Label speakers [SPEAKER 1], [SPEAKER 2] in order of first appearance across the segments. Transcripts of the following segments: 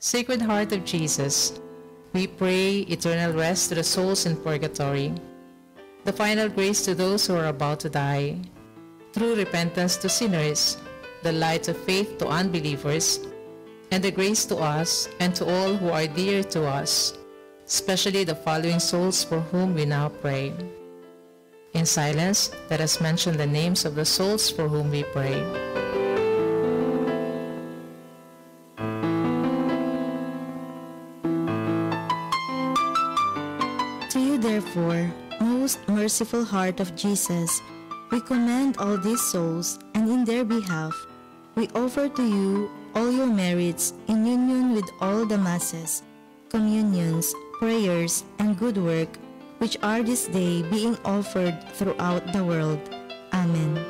[SPEAKER 1] Sacred Heart of Jesus, we pray eternal rest to the souls in purgatory, the final grace to those who are about to die, true repentance to sinners, the light of faith to unbelievers, and the grace to us and to all who are dear to us, especially the following souls for whom we now pray. In silence, let us mention the names of the souls for whom we pray.
[SPEAKER 2] To you, therefore, most merciful Heart of Jesus, we commend all these souls, and in their behalf, we offer to you all your merits in union with all the masses, communions, prayers, and good work, which are this day being offered throughout the world. Amen.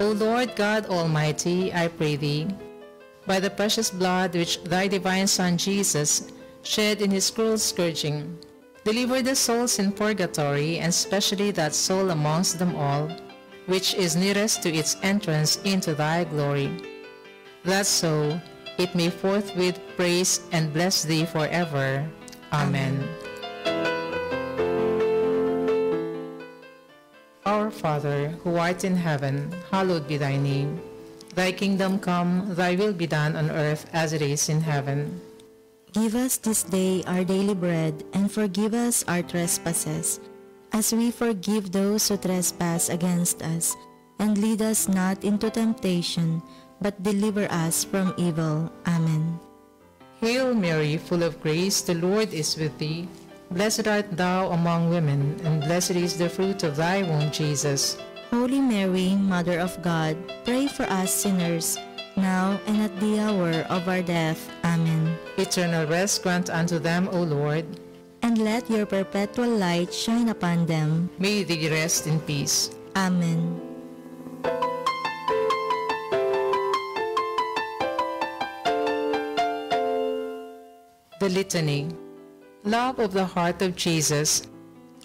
[SPEAKER 1] O Lord God Almighty, I pray thee, by the precious blood which thy divine Son Jesus shed in his cruel scourging, deliver the souls in purgatory, and especially that soul amongst them all, which is nearest to its entrance into thy glory, that so it may forthwith praise and bless thee forever. Amen. Our Father, who art in heaven, hallowed be thy name. Thy kingdom come, thy will be done on earth as it is in heaven.
[SPEAKER 2] Give us this day our daily bread, and forgive us our trespasses, as we forgive those who trespass against us. And lead us not into temptation, but deliver us from evil. Amen.
[SPEAKER 1] Hail Mary, full of grace, the Lord is with thee. Blessed art thou among women, and blessed is the fruit of thy womb, Jesus.
[SPEAKER 2] Holy Mary, Mother of God, pray for us sinners, now and at the hour of our death. Amen.
[SPEAKER 1] Eternal rest grant unto them, O Lord.
[SPEAKER 2] And let your perpetual light shine upon them.
[SPEAKER 1] May they rest in peace.
[SPEAKER 2] Amen.
[SPEAKER 1] The Litany. Love of the Heart of Jesus.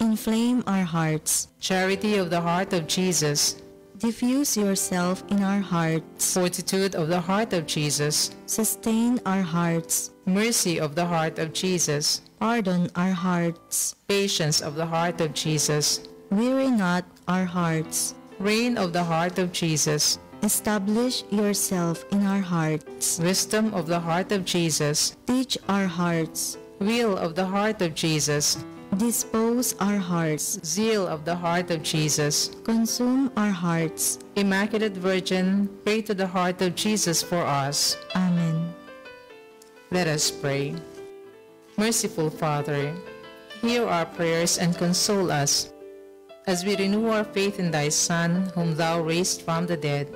[SPEAKER 2] Inflame our hearts.
[SPEAKER 1] Charity of the Heart of Jesus.
[SPEAKER 2] Diffuse yourself in our hearts.
[SPEAKER 1] Fortitude of the Heart of Jesus.
[SPEAKER 2] Sustain our hearts.
[SPEAKER 1] Mercy of the Heart of Jesus.
[SPEAKER 2] Pardon our hearts.
[SPEAKER 1] Patience of the Heart of Jesus.
[SPEAKER 2] Weary not our hearts.
[SPEAKER 1] Reign of the Heart of Jesus.
[SPEAKER 2] Establish yourself in our hearts.
[SPEAKER 1] Wisdom of the Heart of Jesus.
[SPEAKER 2] Teach our hearts.
[SPEAKER 1] Will of the Heart of Jesus.
[SPEAKER 2] Dispose our hearts.
[SPEAKER 1] Zeal of the Heart of Jesus.
[SPEAKER 2] Consume our hearts.
[SPEAKER 1] Immaculate Virgin, pray to the Heart of Jesus for us.
[SPEAKER 2] Amen.
[SPEAKER 1] Let us pray. Merciful Father, hear our prayers and console us as we renew our faith in thy Son, whom thou raised from the dead.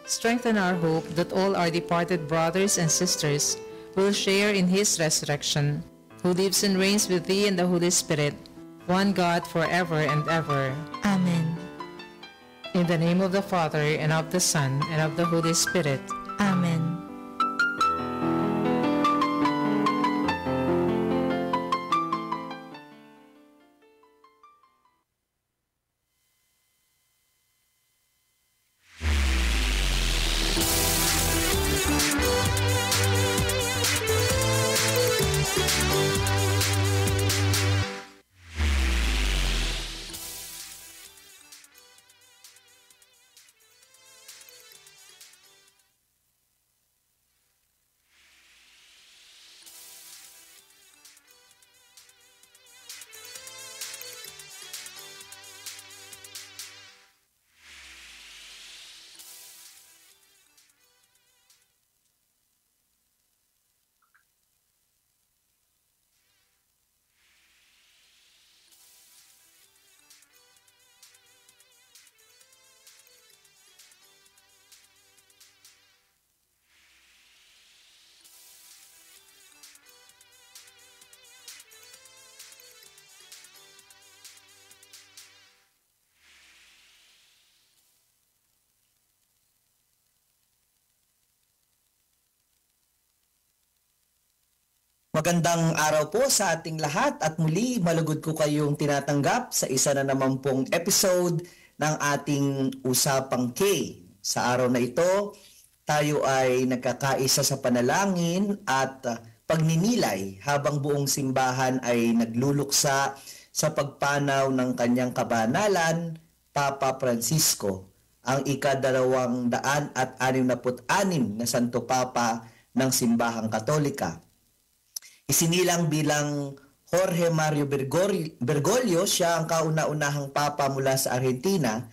[SPEAKER 1] Strengthen our hope that all our departed brothers and sisters will share in his resurrection, who lives and reigns with thee in the Holy Spirit, one God forever and ever.
[SPEAKER 2] Amen.
[SPEAKER 1] In the name of the Father, and of the Son, and of the Holy Spirit.
[SPEAKER 2] Amen.
[SPEAKER 3] Magandang araw po sa ating lahat at muli malugod ko kayong tinatanggap sa isa na naman pong episode ng ating Usapang K. Sa araw na ito tayo ay nagkakaisa sa panalangin at pagninilay habang buong simbahan ay nagluluksa sa pagpanaw ng kanyang kabanalan, Papa Francisco, ang ika-266 na Santo Papa ng Simbahang Katolika. Isinilang bilang Jorge Mario Bergoglio, siya ang kauna-unahang papa mula sa Argentina,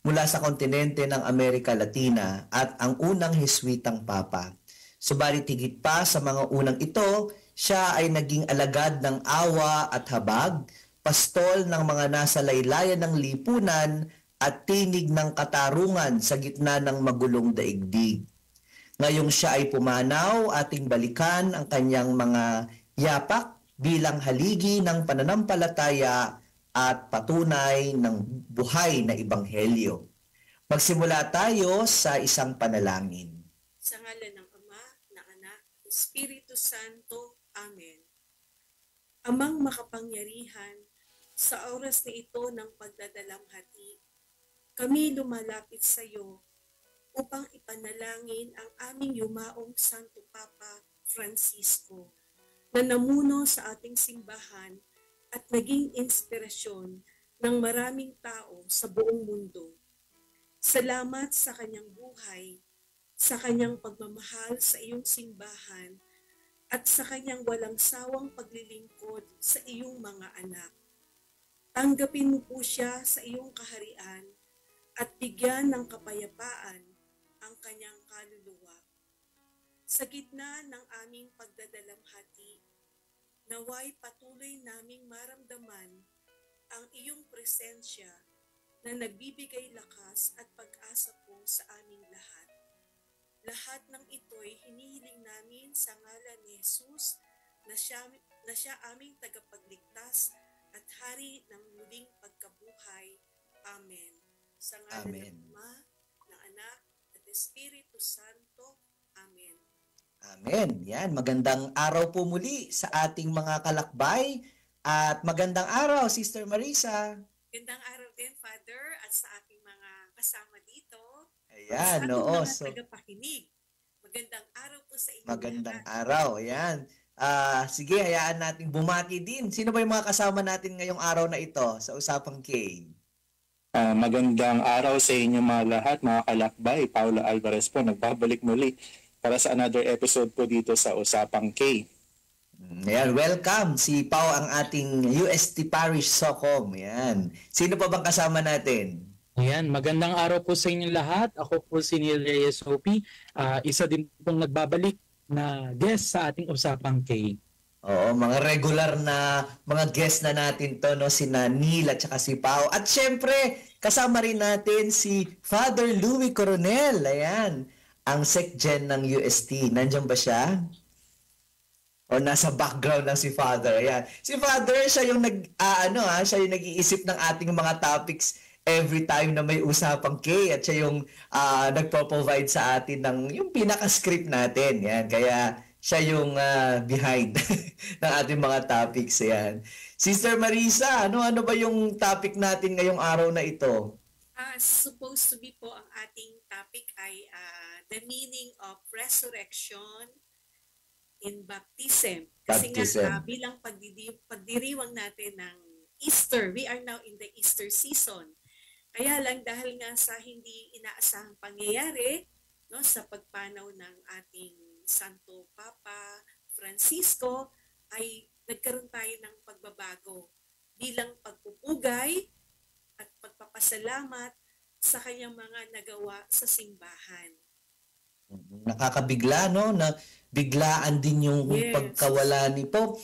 [SPEAKER 3] mula sa kontinente ng Amerika Latina at ang unang Heswitang papa. Subalit higit pa sa mga unang ito, siya ay naging alagad ng awa at habag, pastol ng mga nasa laylayan ng lipunan at tinig ng katarungan sa gitna ng magulong daigdig. Ngayong siya ay pumanaw, ating balikan ang kanyang mga yapak bilang haligi ng pananampalataya at patunay ng buhay na ebanghelyo. Magsimula tayo sa isang panalangin.
[SPEAKER 4] Sa ngalan ng Ama, ng Anak, Espiritu Santo. Amen. Amang makapangyarihan, sa oras na ito ng pagdadalamhati, kami lumalapit sa iyo upang ipanalangin ang aming yumaong Santo Papa Francisco na namuno sa ating simbahan at naging inspirasyon ng maraming tao sa buong mundo. Salamat sa kanyang buhay, sa kanyang pagmamahal sa iyong simbahan, at sa kanyang walang sawang paglilingkod sa iyong mga anak. Tanggapin mo po siya sa iyong kaharian at bigyan ng kapayapaan ang kanyang kaluluwa. Sa gitna ng aming pagdadalamhati, naway patuloy naming maramdaman ang iyong presensya na nagbibigay lakas at pag-asa po sa aming lahat. Lahat ng ito'y hinihiling namin sa ngalan ni Jesus na siya aming tagapagligtas at hari ng muling pagkabuhay. Amen. Sa ngalan ng Ama, ng Anak, at Espiritu Santo. Amen.
[SPEAKER 3] Amen. Yan, magandang araw po muli sa ating mga kalakbay at magandang araw, Sister Marisa.
[SPEAKER 4] Magandang araw din, Father, at sa ating mga kasama dito.
[SPEAKER 3] Ayan,
[SPEAKER 4] sa
[SPEAKER 3] oo.
[SPEAKER 4] ating mga tagapakinig. Magandang araw po sa inyo.
[SPEAKER 3] Magandang araw, ayan. Sige, hayaan natin bumati din. Sino ba yung mga kasama natin ngayong araw na ito sa Usapang K?
[SPEAKER 5] Magandang araw sa inyo mga lahat, mga kalakbay. Paolo Alvarez po, nagbabalik muli para sa another episode po dito sa Usapang K.
[SPEAKER 3] Ayan, welcome. Si Pao ang ating UST Parish Socom. Ayan. Sino pa bang kasama natin?
[SPEAKER 6] Ayan, magandang araw po sa inyong lahat. Ako po si Neil Reyes Hopi. Isa din pong nagbabalik na guest sa ating Usapang K.
[SPEAKER 3] Oo, mga regular na mga guest na natin to, no? Si Neil at saka si Pao. At syempre, kasama rin natin si Father Louis Coronel. Ayan, ang SecGen ng UST. Nandiyan ba siya? O nasa background lang si Father. Ayan. Si Father, siya yung siya yung nag-iisip ng ating mga topics every time na may Usapang K at siya yung nagpo-provide sa atin ng yung pinaka-script natin. Yan. Kaya siya yung behind ng ating mga topics. Yan. Sister Marisa, ano ba yung topic natin ngayong araw na ito?
[SPEAKER 4] Supposed to be po ang ating topic ay the meaning of resurrection in baptism. Kasi nga bilang pagdiriwang natin ng Easter, we are now in the Easter season. Kaya lang dahil nga sa hindi inaasahang pangyayari, no, sa pagpanaw ng ating Santo Papa Francisco, ay nagkaroon tayo ng pagbabago bilang pagpupugay at pagpapasalamat sa kanyang mga nagawa sa simbahan.
[SPEAKER 3] Nakakabigla, no? Na biglaan din yung pagkawala ni Pope.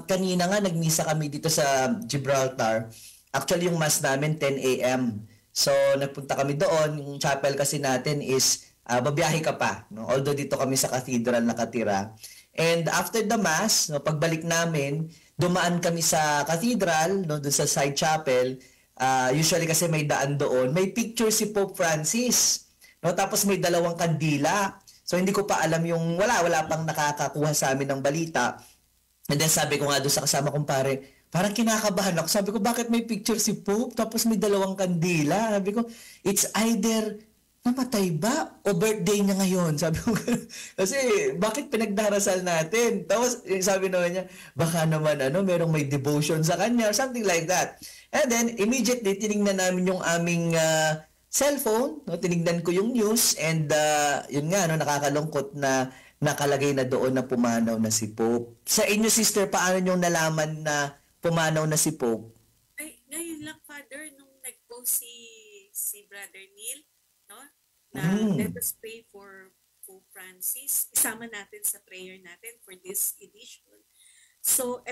[SPEAKER 3] Kanina nga, nagmisa kami dito sa Gibraltar. Actually, yung mass namin, 10 a.m. So, nagpunta kami doon. Yung chapel kasi natin is, babiyahe ka pa. No? Although dito kami sa cathedral nakatira. And after the mass, no, pagbalik namin, dumaan kami sa cathedral, no, doon sa side chapel. Usually kasi may daan doon. May picture si Pope Francis. No, tapos may 2 kandila. So hindi ko pa alam yung wala pang nakakakuha sa amin ng balita. And then sabi ko nga doon sa kasama kong pare, parang kinakabahan ako. Sabi ko, bakit may picture si Pope tapos may 2 kandila? Sabi ko, it's either namatay ba? O birthday niya ngayon? Sabi ko, kasi bakit pinagdarasal natin? Tapos sabi naman niya, baka naman merong may devotion sa kanya or something like that. And then, immediately, tinignan namin yung aming cellphone, no? Tinignan ko yung news and yun nga, nakakalungkot na nakalagay na doon na pumanaw na si Pope. Sa inyo, sister, paano nyo nalaman na pumanaw na si Pope?
[SPEAKER 4] Ay, ngayon lang, Father, nung nag-post si Brother Neil, no? Na let us pray for Pope Francis. Isama natin sa prayer natin for this edition. So,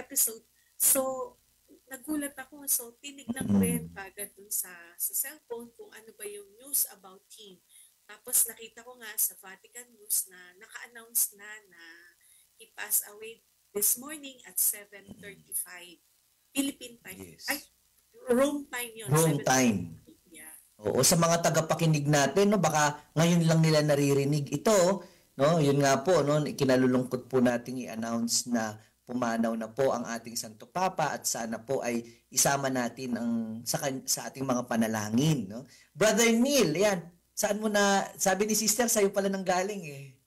[SPEAKER 4] nagulat ako. So, tinignan ko rin kagad dun sa cellphone kung ano ba yung news about him. Tapos nakita ko nga sa Vatican News na naka-announce na he passed away this morning at 7:35 Philippine time.
[SPEAKER 3] Yes.
[SPEAKER 4] Ay, Rome time yun.
[SPEAKER 3] Rome time.
[SPEAKER 4] Yeah.
[SPEAKER 3] Oo, sa mga tagapakinig natin, no, baka ngayon lang nila naririnig ito, no? Yun nga po, no, kinalulungkot po nating i-announce na pumanaw na po ang ating Santo Papa at sana po ay isama natin sa ating mga panalangin, no? Brother Neil, yan. Saan mo na, sabi ni sister, sa'yo pala nang galing eh.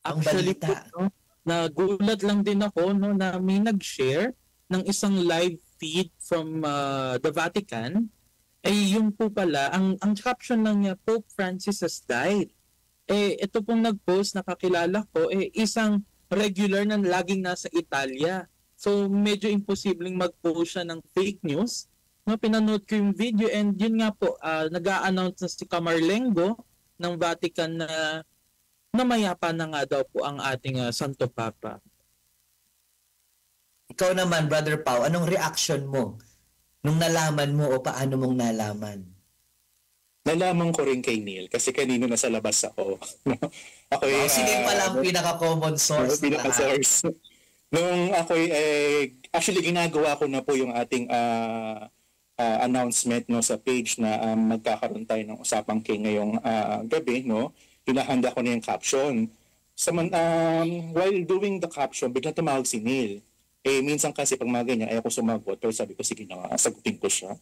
[SPEAKER 3] Ang
[SPEAKER 6] Actually po,
[SPEAKER 3] balita.
[SPEAKER 6] no, nagulat lang din ako no, na may nag-share ng isang live feed from the Vatican. Yung po pala, ang caption lang niya, Pope Francis has died. Ito pong nag-post, nakakilala ko, isang regular na laging nasa Italia. So, medyo imposibleng mag-post siya ng fake news. No, pinanood ko yung video and yun nga po, nag-a-announce na si Camarlengo ng Vatican na namayapa na nga daw po ang ating Santo Papa.
[SPEAKER 3] Ikaw naman, Brother Pau, anong reaction mo nung nalaman mo o paano mong nalaman?
[SPEAKER 5] Nalaman ko rin kay Neil kasi kanino nasa labas ako. Ako
[SPEAKER 3] Sino pala ang pinaka-common source?
[SPEAKER 5] Pinaka-source. Nung ako actually ginagawa ko na po yung ating announcement no sa page na magkakaroon tayo ng usapang king ngayong gabi, no. Hinahanda ko na yung caption. While doing the caption, bigla tumawag si Neil. Minsan kasi pag mga ganyan, ayoko sumagot. Pero sabi ko, sige na nga, sagutin ko siya.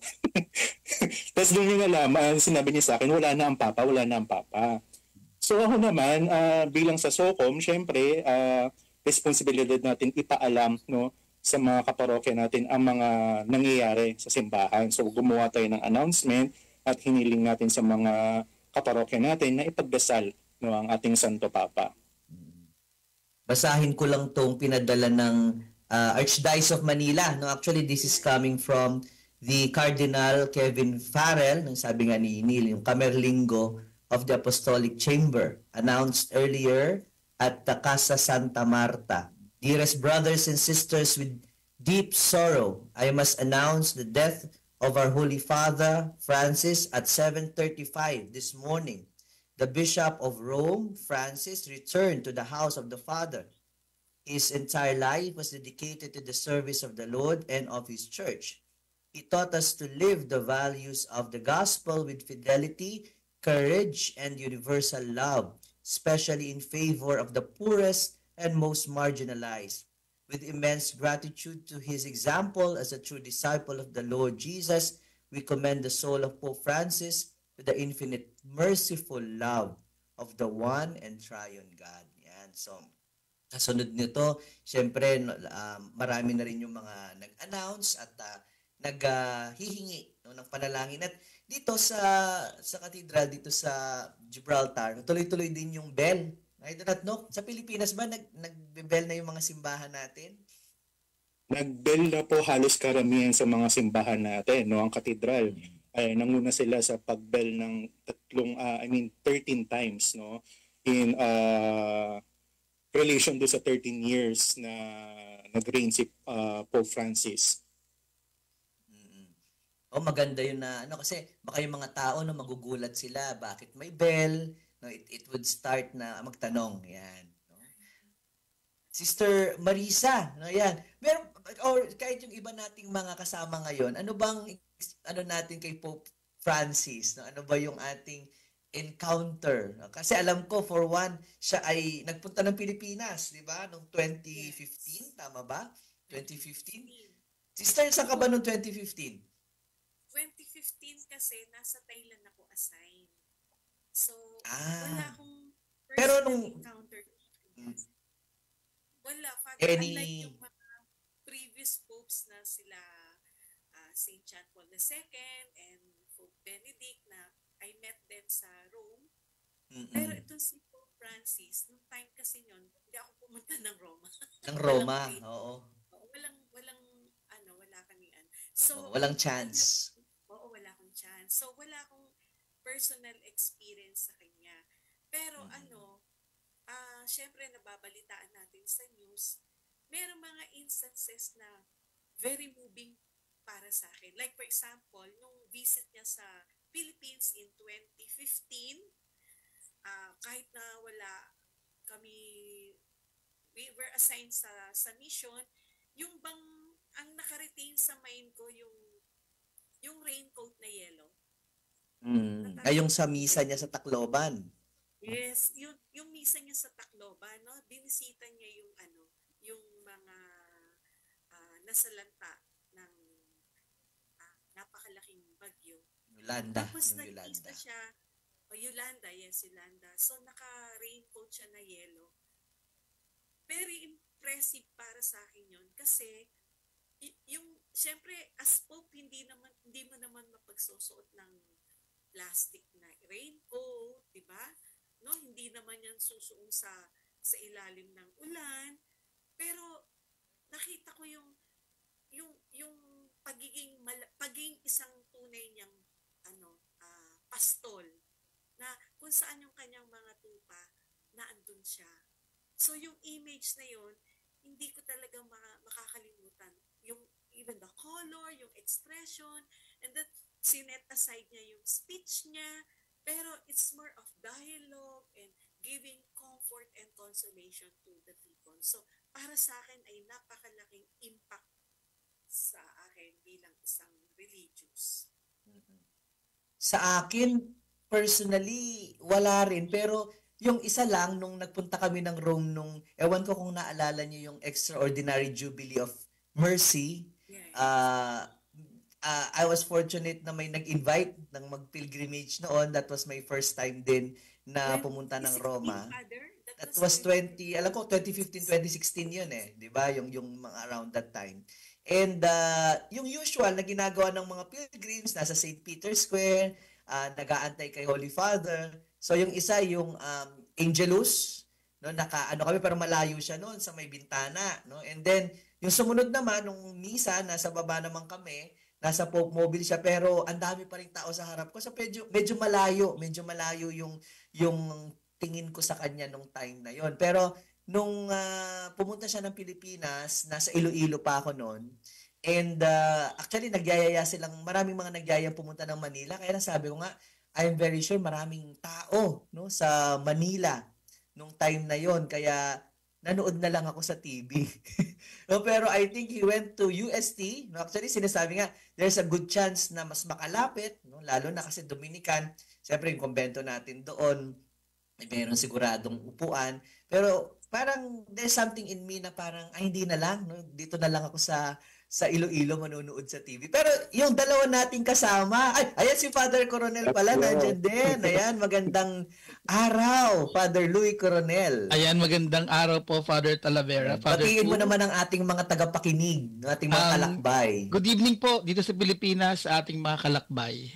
[SPEAKER 5] Tapos doon yung nalaman, sinabi niya sa akin, wala na ang papa, wala na ang papa. So ako naman, bilang sa SOCOM, syempre, responsibilidad natin ipaalam no, sa mga kaparokya natin ang mga nangyayari sa simbahan. So gumawa tayo ng announcement at hiniling natin sa mga kaparokya natin na ipagdasal no, ang ating Santo Papa.
[SPEAKER 3] Basahin ko lang tong pinadala ng Archdiocese of Manila. No, actually, this is coming from the Cardinal Kevin Farrell. Nang sabi nga ni Neil, yung Camerlingo of the Apostolic Chamber, announced earlier at the Casa Santa Marta. Dearest brothers and sisters, with deep sorrow, I must announce the death of our Holy Father Francis at 7:35 this morning. The Bishop of Rome, Francis, returned to the house of the Father. His entire life was dedicated to the service of the Lord and of His Church. He taught us to live the values of the gospel with fidelity, courage, and universal love, especially in favor of the poorest and most marginalized. With immense gratitude to his example as a true disciple of the Lord Jesus, we commend the soul of Pope Francis to the infinite merciful love of the one and triune God. Yan. So, kasunod nito, syempre, marami na rin yung mga nag-announce at naghihingi ng panalangin. At dito sa cathedral, dito sa Gibraltar, tuloy-tuloy din yung bell. I do not know. Sa Pilipinas ba, nag-bell na yung mga simbahan natin?
[SPEAKER 5] Nag-bell na po halos karamihan sa mga simbahan natin, no, ang katedral. Nanguna sila sa pag-bell ng 13 times, no, in relation do sa 13 years na nag-reign si Pope Francis.
[SPEAKER 3] Maganda yun na, kasi baka yung mga tao na magugulat sila, bakit may bell? No, it would start na magtanong, yan. No? Sister Marisa, no, yan. Meron, or kahit yung iba nating mga kasama ngayon, ano bang, natin kay Pope Francis? No? Ano ba yung ating encounter? No? Kasi alam ko, for one, siya ay nagpunta ng Pilipinas, di ba? Noong 2015, tama ba? 2015? Sister, saan ka ba noong 2015?
[SPEAKER 4] 2015 kasi nasa Thailand ako assign. Wala
[SPEAKER 3] Ah.
[SPEAKER 4] akong
[SPEAKER 3] Pero
[SPEAKER 4] personal
[SPEAKER 3] nung
[SPEAKER 4] encounter.
[SPEAKER 3] mm,
[SPEAKER 4] Wala, Father. Unlike
[SPEAKER 3] any
[SPEAKER 4] yung mga previous popes na sila Saint John Paul II and Pope Benedict na I met them sa Rome. Pero
[SPEAKER 3] mm,
[SPEAKER 4] ito si Pope Francis, nung time kasi yon, hindi ako pumunta ng Roma.
[SPEAKER 3] ng
[SPEAKER 4] Walang
[SPEAKER 3] Roma,
[SPEAKER 4] faith.
[SPEAKER 3] oo.
[SPEAKER 4] Wala kami. So,
[SPEAKER 3] Walang
[SPEAKER 4] wala,
[SPEAKER 3] chance.
[SPEAKER 4] wala akong chance. So, wala akong personal experience sa kanya. Pero syempre nababalitaan natin sa news, merong mga instances na very moving para sa akin. Like for example, nung visit niya sa Philippines in 2015, kahit na wala kami, we were assigned sa mission, yung bang ang naka-retain sa mind ko yung raincoat na yellow.
[SPEAKER 3] Ay, yung sa misa niya sa Tacloban.
[SPEAKER 4] Yes, yung misa niya sa Tacloban, no? Binisita niya yung mga nasalanta ng napakalaking bagyo.
[SPEAKER 3] Yolanda.
[SPEAKER 4] Tapos
[SPEAKER 3] Yung
[SPEAKER 4] nag-isa
[SPEAKER 3] Yolanda.
[SPEAKER 4] siya, Yolanda, yes, Yolanda. So naka-raincoat siya na yellow. Very impressive para sa akin yun kasi yung syempre as Pope hindi mo naman mapagsusuot ng plastic na raincoat, 'di ba? No, hindi naman yan susuong sa ilalim ng ulan. Pero nakita ko yung pagiging isang tunay niyang pastol na kung saan yung kanyang mga tupa na andun siya. So yung image na yon, hindi ko talaga makakalimutan. Even the color, yung expression, and then sinet aside niya yung speech niya, pero it's more of dialogue and giving comfort and consolation to the people. So para sa akin ay napakalaking impact sa akin bilang isang religious.
[SPEAKER 3] Sa akin, personally, wala rin. Pero yung isa lang, nung nagpunta kami ng Rome, ewan ko kung naalala niyo yung Extraordinary Jubilee of Mercy,
[SPEAKER 4] Yeah.
[SPEAKER 3] I was fortunate na may nag-invite ng mag-pilgrimage noon. That was my first time din na pumunta ng
[SPEAKER 4] 2016,
[SPEAKER 3] Roma.
[SPEAKER 4] Father?
[SPEAKER 3] That was 20, alam ko 2015, 2016 yun eh, 'di ba? Yung mga around that time. And yung usual na ginagawa ng mga pilgrims nasa St. Peter's Square, nag-aantay kay Holy Father. So yung isa yung Angelus, no, ano kami pero malayo siya noon sa may bintana, no? And then yung sumunod naman nung misa, nasa baba naman kami, nasa Pope Mobile siya pero ang dami pa ring tao sa harap ko. So medyo malayo yung tingin ko sa kanya nung time na yon. Pero nung pumunta siya ng Pilipinas, nasa Iloilo pa ako noon. And actually maraming mga nagyayang pumunta ng Manila. Kaya nasabi ko nga, I'm very sure maraming tao, no, sa Manila nung time na yon. Kaya nanood na lang ako sa TV. No, pero I think he went to UST. No, actually, sinasabi nga, there's a good chance na mas makalapit, no, lalo na kasi Dominican. Siyempre, yung kumbento natin doon, meron siguradong upuan. Pero parang there's something in me na parang, ay hindi na lang, no? Dito na lang ako sa Iloilo manonood sa TV. Pero yung dalawa nating kasama, ayan si Father Coronel pala, nandiyan din. Ayan, magandang araw, Father Louis Coronel.
[SPEAKER 7] Ayan, magandang araw po, Father Talavera. Father
[SPEAKER 3] Batiin mo
[SPEAKER 7] Fu.
[SPEAKER 3] naman ang ating mga tagapakinig, no, ating mga kalakbay.
[SPEAKER 7] Good evening po dito sa Pilipinas sa ating mga kalakbay.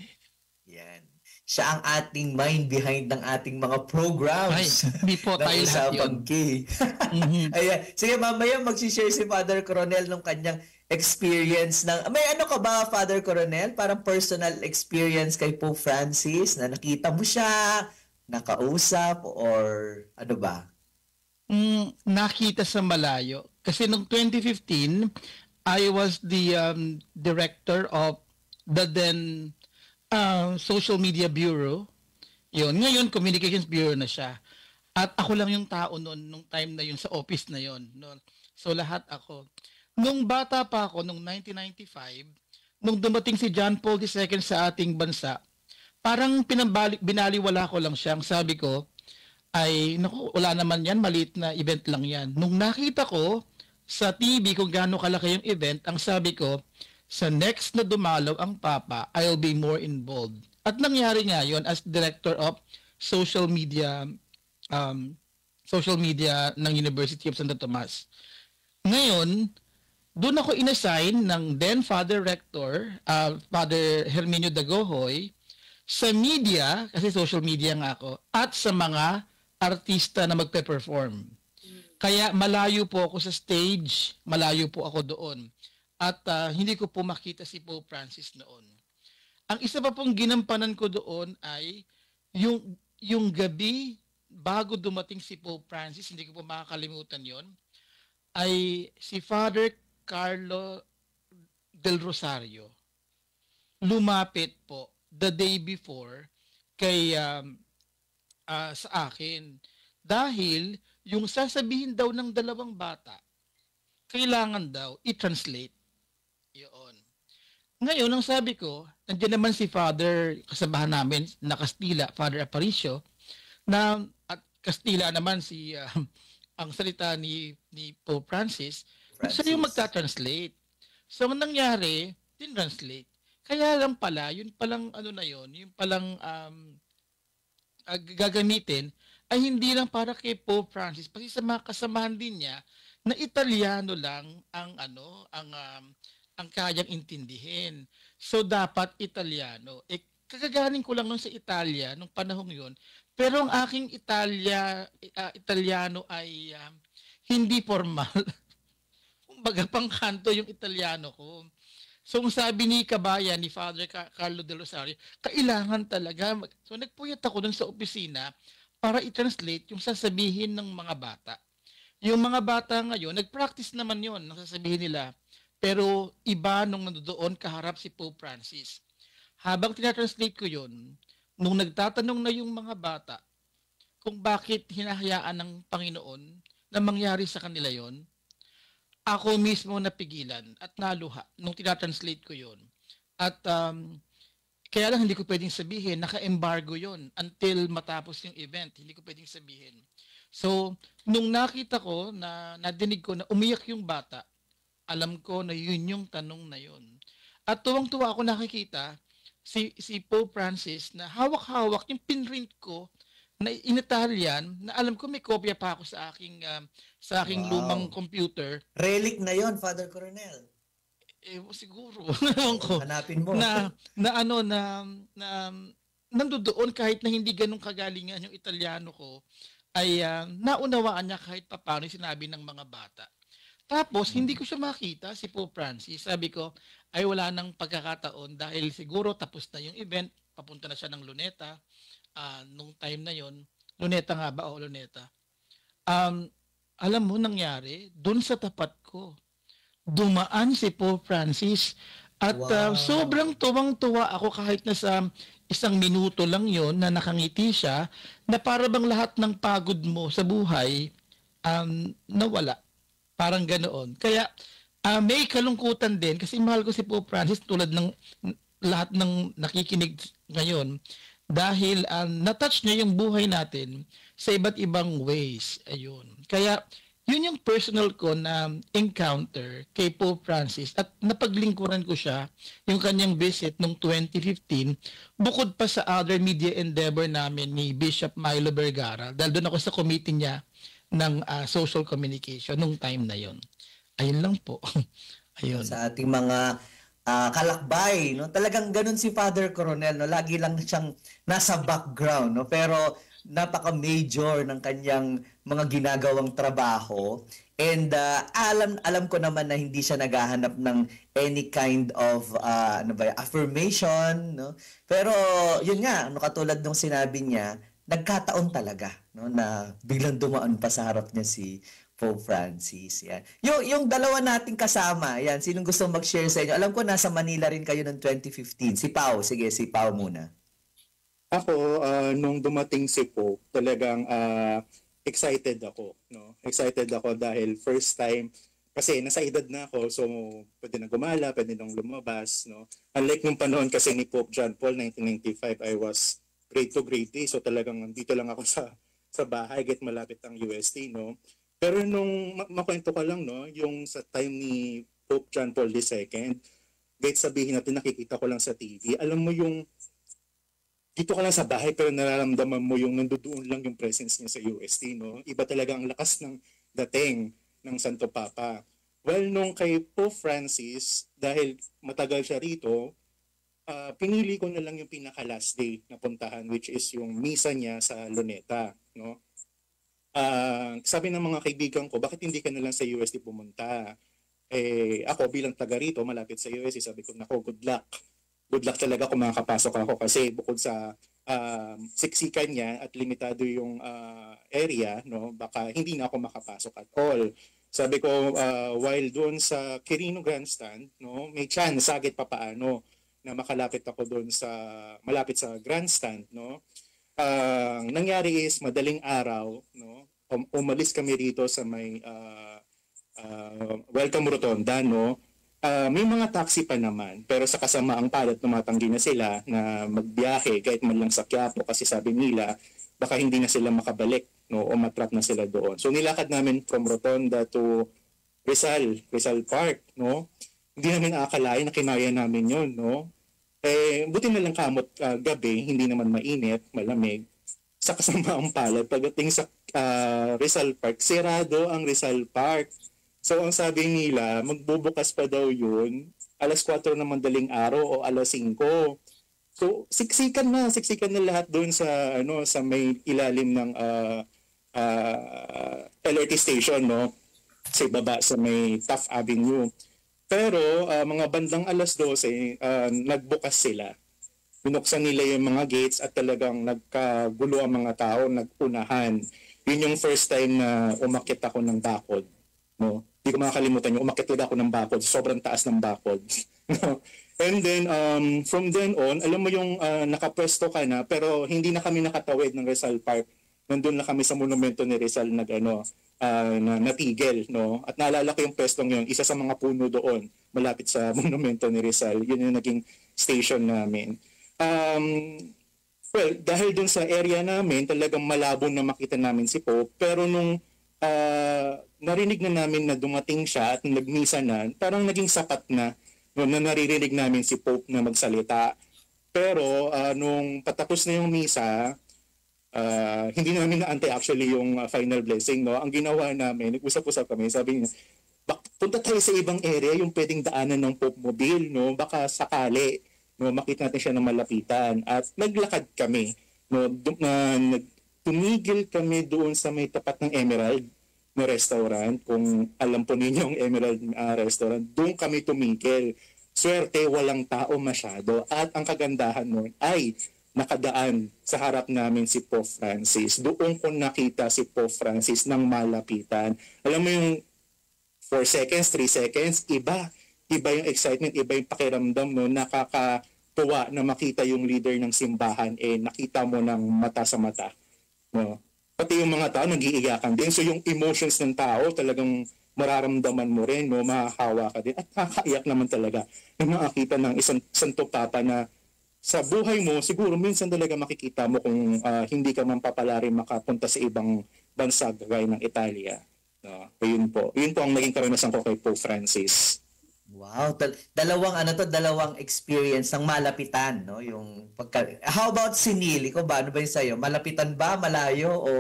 [SPEAKER 3] Yan. Siya ang ating mind behind ng ating mga programs.
[SPEAKER 7] Ay, hindi po tayo lahat yun.
[SPEAKER 3] Ayan. Sige, mamaya mag-share si Father Coronel ng kanyang experience ng... May ano ka ba, Father Coronel? Parang personal experience kay Pope Francis na nakita mo siya, nakausap, or ano ba?
[SPEAKER 7] Nakita sa malayo. Kasi noong 2015, I was the director of the then Social Media Bureau. Yun. Ngayon, Communications Bureau na siya. At ako lang yung tao noon, nung time na yun, sa office na yun. No? So, lahat ako. Nung bata pa ako, nung 1995, nung dumating si John Paul II sa ating bansa, parang binaliwala ko lang siya. Ang sabi ko, naku, wala naman yan, maliit na event lang yan. Nung nakita ko sa TV kung gaano kalaki yung event, ang sabi ko, sa next na dumalaw ang Papa, I'll be more involved. At nangyari nga yun as Director of social media ng University of Santo Tomas. Ngayon, doon ako inassign ng then Father Rector, Father Herminio Dagohoy, sa media, kasi social media nga ako, at sa mga artista na magpe-perform. Kaya malayo po ako sa stage, malayo po ako doon. At hindi ko po makita si Pope Francis noon. Ang isa pa pong ginampanan ko doon ay yung gabi bago dumating si Pope Francis, hindi ko po makakalimutan yon, ay si Father Carlo del Rosario lumapit po the day before kay sa akin dahil yung sasabihin daw ng dalawang bata kailangan daw i-translate yun. Ngayon ang sabi ko, nandiyan naman si Father kasabahan namin na Kastila, Father Aparicio, na at Kastila naman si ang salita ni Pope Francis. Siya yung magta-translate. So ang nangyari, tin-translate. Kaya lang pala, yun palang ano na yun, yung palang gagamitin ay hindi lang para kay Pope Francis, pati sa mga kasamahan din niya na Italiano lang ang kayang intindihin. So dapat Italiano. Kagagaling ko lang nun sa Italia nung panahong yun. Pero ang aking Italiano ay hindi formal. Kumbaga pangkanto yung Italiano ko. So sabi ni Kabayan, ni Father Carlo de Rosario, kailangan talaga. So nagpuyat ako dun sa opisina para i-translate yung sasabihin ng mga bata. Yung mga bata ngayon, nag-practice naman yon ng sasabihin nila. Pero iba nung nandoon kaharap si Pope Francis. Habang tinatranslate ko yon, nung nagtatanong na yung mga bata kung bakit hinahayaan ng Panginoon na mangyari sa kanila yon, ako mismo napigilan at naluha nung tinatranslate ko yon. At kaya lang hindi ko pwedeng sabihin, naka-embargo yon until matapos yung event. Hindi ko pwedeng sabihin. So, nung nakita ko, nadinig ko na umiyak yung bata, alam ko na yun yung tanong na yun. At tuwang-tuwa ako nakikita si Pope Francis na hawak-hawak yung pinrint ko na in Italian, na alam ko may kopya pa ako sa aking
[SPEAKER 3] Wow.
[SPEAKER 7] lumang computer.
[SPEAKER 3] Relic na yon, Father Coronel.
[SPEAKER 7] Siguro, ewan ko,
[SPEAKER 3] Hanapin mo.
[SPEAKER 7] na nandoon kahit na hindi ganun kagalingan yung Italiano ko, ay naunawaan niya kahit paano yung sinabi ng mga bata. Tapos, hindi ko siya makita, si Pope Francis. Sabi ko, ay wala nang pagkakataon dahil siguro tapos na yung event, papunta na siya ng Luneta. Nung time na yon, Luneta nga ba o Luneta? Alam mo nangyari, dun sa tapat ko, dumaan si Pope Francis at
[SPEAKER 3] Wow.
[SPEAKER 7] sobrang tuwang-tuwa ako kahit na sa isang minuto lang yon na nakangiti siya na para bang lahat ng pagod mo sa buhay nawala. Parang ganoon. Kaya may kalungkutan din kasi mahal ko si Pope Francis tulad ng lahat ng nakikinig ngayon dahil na-touch niya yung buhay natin sa iba't ibang ways. Ayun. Kaya yun yung personal ko na encounter kay Pope Francis at napaglingkuran ko siya yung kanyang visit noong 2015 bukod pa sa other media endeavor namin ni Bishop Milo Vergara dahil doon ako sa committee niya ng social communication nung time na yon. Ayun lang po. Ayun.
[SPEAKER 3] Sa ating mga kalakbay, no? Talagang ganun si Father Coronel, no? Lagi lang siyang nasa background, no? Pero napaka-major ng kanyang mga ginagawang trabaho. And alam ko naman na hindi siya naghahanap ng any kind of affirmation, no? Pero yun nga, katulad nung sinabi niya, nagkataon talaga, no, na biglang dumaan pa sa harap niya si Pope Francis. Yan. Yung dalawa nating kasama, yan, sinong gusto mag-share sa inyo? Alam ko nasa Manila rin kayo noong 2015. Si Pao, sige, si Pao muna.
[SPEAKER 5] Ako, nung dumating si Pope, talagang excited ako. No? Excited ako dahil first time, kasi nasa edad na ako, so pwede na gumala, pwede nang lumabas. No? Unlike nung panahon kasi ni Pope John Paul, 1995, I was grade 2, grade 3, so talagang dito lang ako sa bahay, get malapit ang UST. No? Pero nung makwento ko lang, no, yung sa time ni Pope John Paul II, kahit sabihin natin nakikita ko lang sa TV, alam mo yung dito ka lang sa bahay pero nararamdaman mo yung nandoon lang yung presence niya sa UST, no? Iba talaga ang lakas ng dating ng Santo Papa. Well, nung kay Pope Francis, dahil matagal siya rito, pinili ko na lang yung pinaka-last day na puntahan, which is yung misa niya sa Luneta, no? Sabi ng mga kaibigan ko, bakit hindi ka na lang sa UST pumunta? Ako bilang taga rito, malapit sa UST, sabi ko, nako, good luck. Good luck talaga kung makakapasok ako kasi bukod sa siksikan niya at limitado yung area, no, baka hindi na ako makapasok at all. Sabi ko, while doon sa Quirino Grandstand, no, may chance, sagit pa paano, na makalapit ako doon sa, malapit sa Grandstand, no. Nangyari is, madaling araw, no, umalis kami rito sa may Welcome Rotonda, no. May mga taxi pa naman, pero sa kasamaang palad tumatanggi na sila na magbiyahe kahit man lang sa Quiapo kasi sabi nila baka hindi na sila makabalik, no, o matrap na sila doon. So nilakad namin from Rotonda to Rizal Park, no. Hindi namin aakalain na kinaya namin 'yon, no. Buti na lang kamot gabi, hindi naman mainit, malamig. Sa kasamaang palad pagdating sa Rizal Park, sirado ang Rizal Park. So ang sabi nila, magbubukas pa daw yun, alas 4 ng madaling araw o alas 5. So siksikan na lahat doon sa sa may ilalim ng LRT station, no, sa baba sa may Taft Avenue. Pero mga bandang alas 12 nagbukas sila. Binuksan nila yung mga gates at talagang nagkagulo ang mga tao, nagunahan. Yun yung first time na umakyat ako ng bakod, no. Hindi ko makakalimutan yung umakyat talaga ako ng bakod, sobrang taas ng bakod. And then from then on, alam mo yung nakapwesto ka na pero hindi na kami nakatawid ng Rizal Park. Nandun na kami sa monumento ni Rizal na natigil, no. At naalala ko yung pwestong yun, isa sa mga puno doon, malapit sa monumento ni Rizal. Yun yung naging station namin. Well, dahil dun sa area namin, talagang malabo na makita namin si Pope, pero nung narinig na namin na dumating siya at nagmisa na, parang naging sapat na, no, na naririnig namin si Pope na magsalita. Pero nung patapos na yung misa, hindi namin naantay actually yung final blessing, no. Ang ginawa namin, nag-usap-usap kami, sabi niya, punta tayo sa ibang area yung pwedeng daanan ng Pope Mobile, no, baka sakali, no, makita natin siya ng malapitan. At naglakad kami, no, tumigil kami doon sa may tapat ng Emerald na restaurant. Kung alam po ninyo ang Emerald restaurant, doon kami tumigil. Swerte, walang tao masyado. At ang kagandahan nun ay nakadaan sa harap namin si Pope Francis. Doon ko nakita si Pope Francis ng malapitan. Alam mo yung 4 seconds, 3 seconds, iba yung excitement, iba yung pakiramdam, no, nakakatuwa na makita yung leader ng simbahan, nakita mo ng mata sa mata, no. Pati yung mga tao nag-iiyakan din. So yung emotions ng tao talagang mararamdaman mo rin, no, mahahawa ka din. At nakakaiyak naman talaga na makakita ng isang Santo Papa na sa buhay mo, siguro minsan talaga makikita mo kung hindi ka man papalari makapunta sa ibang bansa gaya ng Italia. No, yun po ang naging karanasan ko kay Pope Francis.
[SPEAKER 3] Wow, dalawang experience ng malapitan, no? How about Sinil? Ikaw ba, ano ba yung sa'yo? Malapitan ba, malayo o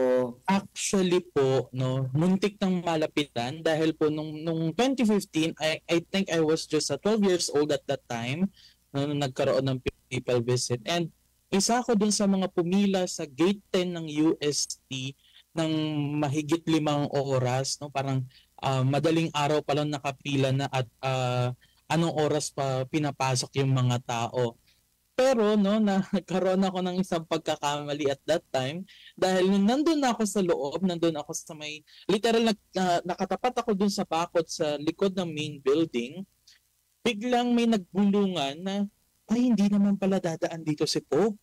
[SPEAKER 6] Actually po, no, muntik ng malapitan dahil po nung 2015, I think I was just 12 years old at that time nung nagkaroon ng papal visit. And isa ako dun sa mga pumila sa gate 10 ng UST ng mahigit 5 oras, no, parang madaling araw pa lang nakapila na at anong oras pa pinapasok yung mga tao. Pero no, nagkaroon ako ng isang pagkakamali at that time dahil nung nandun ako sa loob, nandun ako sa may literal nakatapat ako dun sa bakod sa likod ng main building, biglang may nagbulungan na ay hindi naman pala dadaan dito si Pope.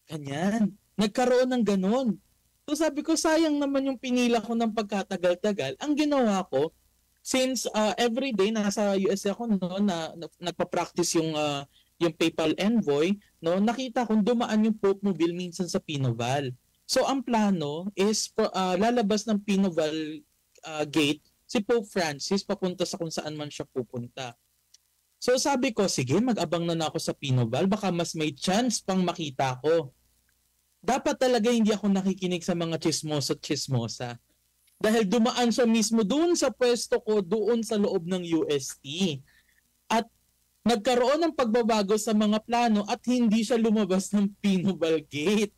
[SPEAKER 6] Ganyan. Nagkaroon ng ganon. So sabi ko, sayang naman yung pinila ko ng pagkatagal-tagal. Ang ginawa ko, since every day nasa US ako, no, na nagpa-practice yung papal envoy, no, nakita kong dumaan yung Pope Mobile minsan sa Pinoval. So ang plano is lalabas ng Pinoval gate si Pope Francis papunta sa kung saan man siya pupunta. So sabi ko, sige, mag-abang na ako sa Pinoval, baka mas may chance pang makita ko. dapat talaga hindi ako nakikinig sa mga chismosa. Dahil dumaan siya mismo doon sa pwesto ko, doon sa loob ng UST. At nagkaroon ng pagbabago sa mga plano at hindi siya lumabas ng Pinobal Gate.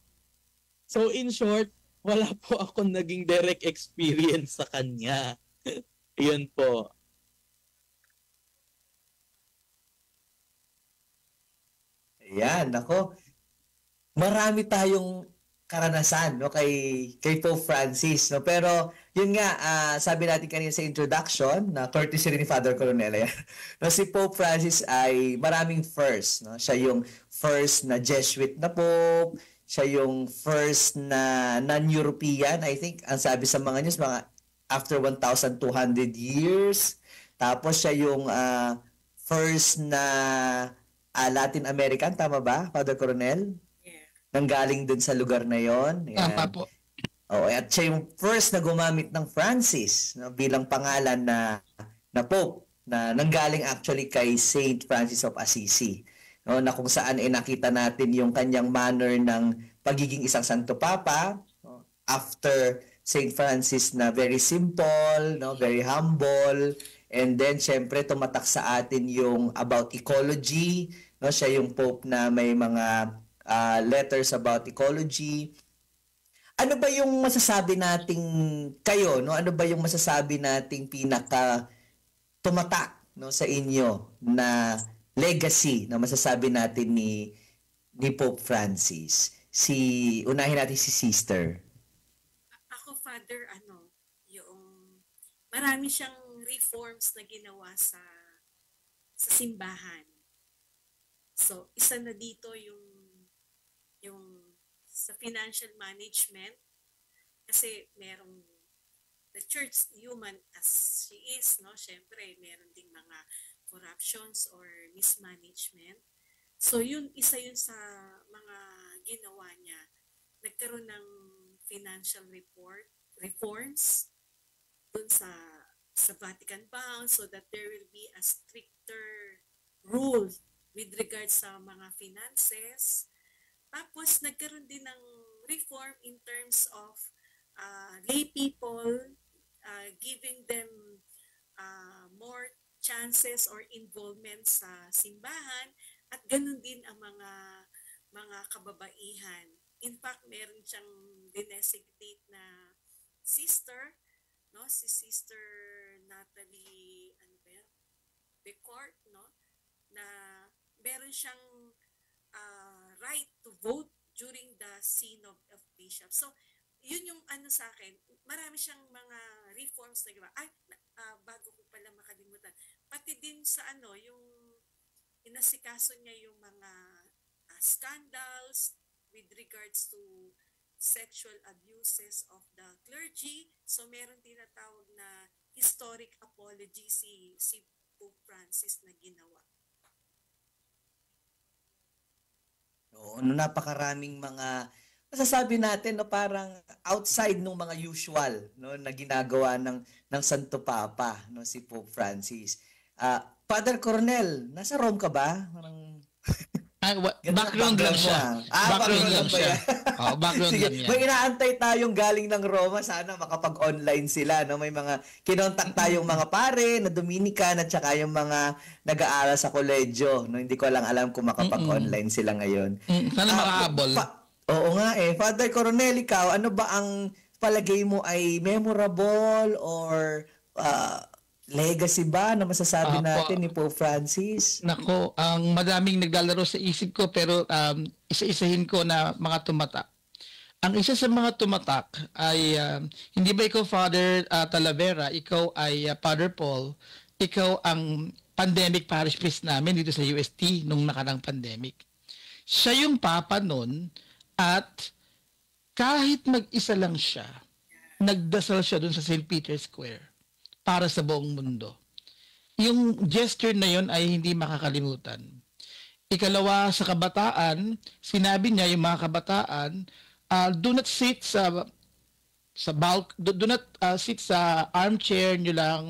[SPEAKER 6] So in short, wala po ako naging direct experience sa kanya. Yun po.
[SPEAKER 3] Ayan, ako. Marami tayong karanasan no kay Pope Francis no, pero yun nga, sabi natin kanina sa introduction na courtesy rin ni Father Coronel yan, no, si Pope Francis ay maraming first no. Siya yung first na Jesuit na Pope, siya yung first na non-European, I think ang sabi sa mga news mga after 1,200 years. Tapos siya yung first na Latin American, tama ba Father Coronel? Nanggaling dun sa lugar na yon.
[SPEAKER 7] Tama po.
[SPEAKER 3] Oh, at siya yung first na gumamit ng Francis no, bilang pangalan na Pope na nanggaling actually kay Saint Francis of Assisi. No, na kung saan nakita natin yung kanyang manner ng pagiging isang Santo Papa no, after Saint Francis na very simple, no, very humble, and then syempre tumatak sa atin yung about ecology, no, siya yung Pope na may mga letters about ecology. Ano ba yung masasabi nating kayo, no? Ano ba yung masasabi nating pinaka tumatak no sa inyo na legacy na masasabi natin ni Pope Francis? Unahin natin si Sister.
[SPEAKER 4] Ako, Father, yung marami siyang reforms na ginawa sa simbahan. So, isa na dito yung sa financial management, kasi merong the church, human as she is, no? Syempre, meron ding mga corruptions or mismanagement. So yun, isa yun sa mga ginawa niya. Nagkaroon ng financial reforms dun sa Vatican Bank so that there will be a stricter rule with regards sa mga finances. Tapos nagkaroon din ng reform in terms of lay people, giving them more chances or involvement sa simbahan, at ganun din ang mga kababaihan. In fact, meron siyang dinesignate na sister, no, si Sister Natalie Becourt, no, na meron siyang right to vote during the Synod of Bishops. So, yun yung sa akin, marami siyang mga reforms na ginawa. Bago ko pala makalimutan, pati din sa yung inasikaso niya yung mga scandals with regards to sexual abuses of the clergy. So, meron tinatawag na historic apology si Pope Francis na ginawa.
[SPEAKER 3] No, napakaraming mga masasabi natin na parang outside ng mga usual no na ginagawa ng Santo Papa no si Pope Francis. Father Coronel, nasa Rome ka ba? Parang
[SPEAKER 7] background lang siya.
[SPEAKER 3] Background lang siya.
[SPEAKER 7] Background
[SPEAKER 3] Sige,
[SPEAKER 7] lang yan.
[SPEAKER 3] may inaantay tayong galing ng Roma. Sana makapag-online sila. No? May mga kinontak tayong mga pare na Dominican at saka yung mga nag-aaral sa koledyo. No? Hindi ko lang alam kung makapag-online sila ngayon.
[SPEAKER 7] Sana makahabol.
[SPEAKER 3] Oo nga eh. Father Coronel, ikaw, ano ba ang palagay mo ay memorable or legacy ba na masasabi natin ni Pope Francis?
[SPEAKER 7] Nako, ang madaming naglalaro sa isip ko pero isa-isahin ko na mga tumatak. Ang isa sa mga tumatak ay hindi ba ikaw Father Talavera, ikaw ay Father Paul, ikaw ang pandemic parish priest namin dito sa UST nung nakarang pandemic. Siya yung papa nun at kahit mag-isa lang siya, nagdasal siya dun sa St. Peter's Square para sa buong mundo. Yung gesture na yon ay hindi makakalimutan. Ikalawa, sa kabataan, sinabi niya yung mga kabataan, do not sit do not sit sa armchair nyo lang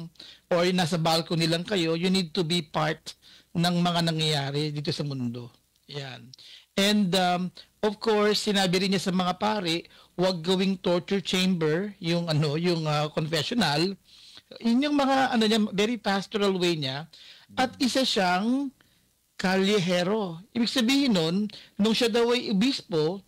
[SPEAKER 7] or nasa balcony lang kayo. You need to be part ng mga nangyayari dito sa mundo. Yan. And of course, sinabi rin niya sa mga pare, huwag gawing torture chamber, yung confessional. Yun yung mga niya, very pastoral way niya. At isa siyang kalyehero. Ibig sabihin nun, nung siya daw ay obispo,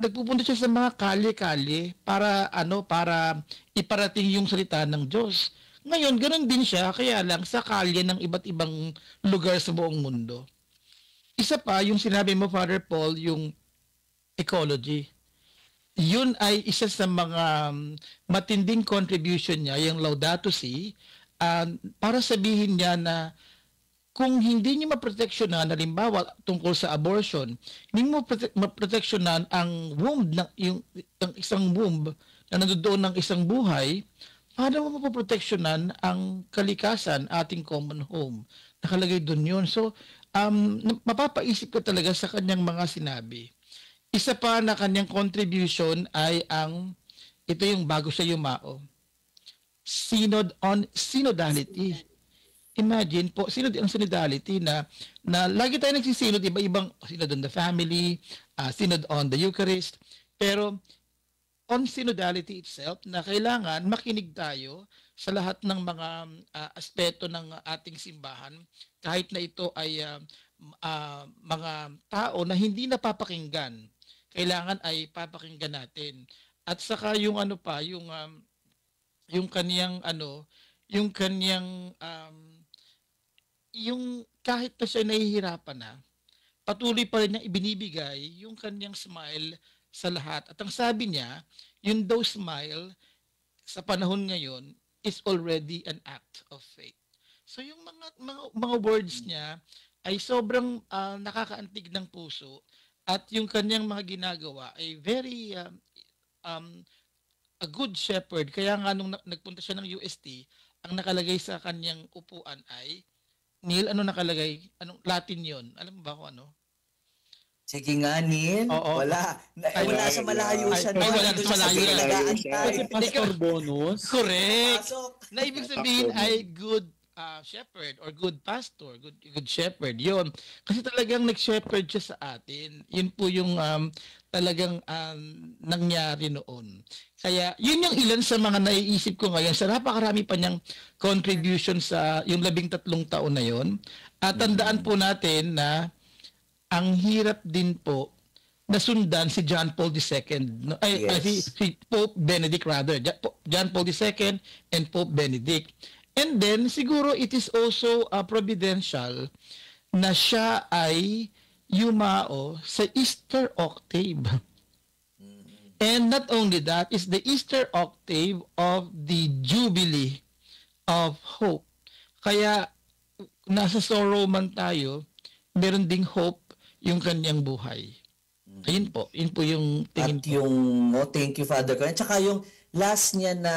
[SPEAKER 7] nagpupunta siya sa mga kalye-kalye para para iparating yung salita ng Diyos. Ngayon, ganoon din siya, kaya lang sa kalye ng iba't ibang lugar sa buong mundo. Isa pa, yung sinabi mo, Father Paul, yung ecology. Yun ay isa sa mga matinding contribution niya, yung Laudato Si, para sabihin niya na kung hindi niyo maproteksyonan, halimbawa tungkol sa abortion, hindi mo maproteksyonan ang womb ng isang womb na nandoon ng isang buhay, paano mo mapoproteksyonan ang kalikasan, ating common home? Nakalagay doon yun. So, mapapaisip ka talaga sa kanyang mga sinabi. Isa pa na kanyang contribution ay ito yung bago siya yumao. Synod on synodality. Imagine po, ang synodality na lagi tayo nagsisinod, iba-ibang synod on the family, synod on the Eucharist, pero on synodality itself na kailangan makinig tayo sa lahat ng mga aspeto ng ating simbahan kahit na ito ay mga tao na hindi napapakinggan, kailangan ay papakinggan natin. At saka yung yung kahit na siya nahihirapan na, patuloy pa rin niya ibinibigay yung kanyang smile sa lahat. At ang sabi niya, yung daw smile sa panahon ngayon is already an act of faith. So yung mga words niya ay sobrang nakakaantig ng puso, at yung kanyang mga ginagawa ay very a good shepherd. Kaya nga nung nagpunta siya ng UST, ang nakalagay sa kanyang upuan ay, Neil, ano nakalagay? Anong Latin yon? Alam mo ba kung ano?
[SPEAKER 3] Sige nga, Neil.
[SPEAKER 7] Oo.
[SPEAKER 3] Wala. Wala sa malayo siya.
[SPEAKER 7] Wala sa malayo siya.
[SPEAKER 6] Kasi Pastor Bonus.
[SPEAKER 7] Correct.
[SPEAKER 3] Pasok.
[SPEAKER 7] Na ibig sabihin ay good shepherd or good pastor, good shepherd. Yon. Kasi talagang nag-shepherd siya sa atin. Yun po yung talagang nangyari noon. Kaya yun yung ilan sa mga naiisip ko ngayon. Sa napakarami pa niyang contribution sa yung 13 taon na yon. At tandaan po natin na ang hirap din po nasundan si John Paul II. Si Pope Benedict rather. John Paul II and Pope Benedict. And then siguro it is also providential na siya ay yumao sa Easter octave. And not only that, is the Easter octave of the Jubilee of Hope. Kaya nasa sorrow man tayo, meron ding hope yung kanyang buhay. Ayun po, yun po yung tingin
[SPEAKER 3] at yung, thank you, Father Conan. Tsaka yung last niya na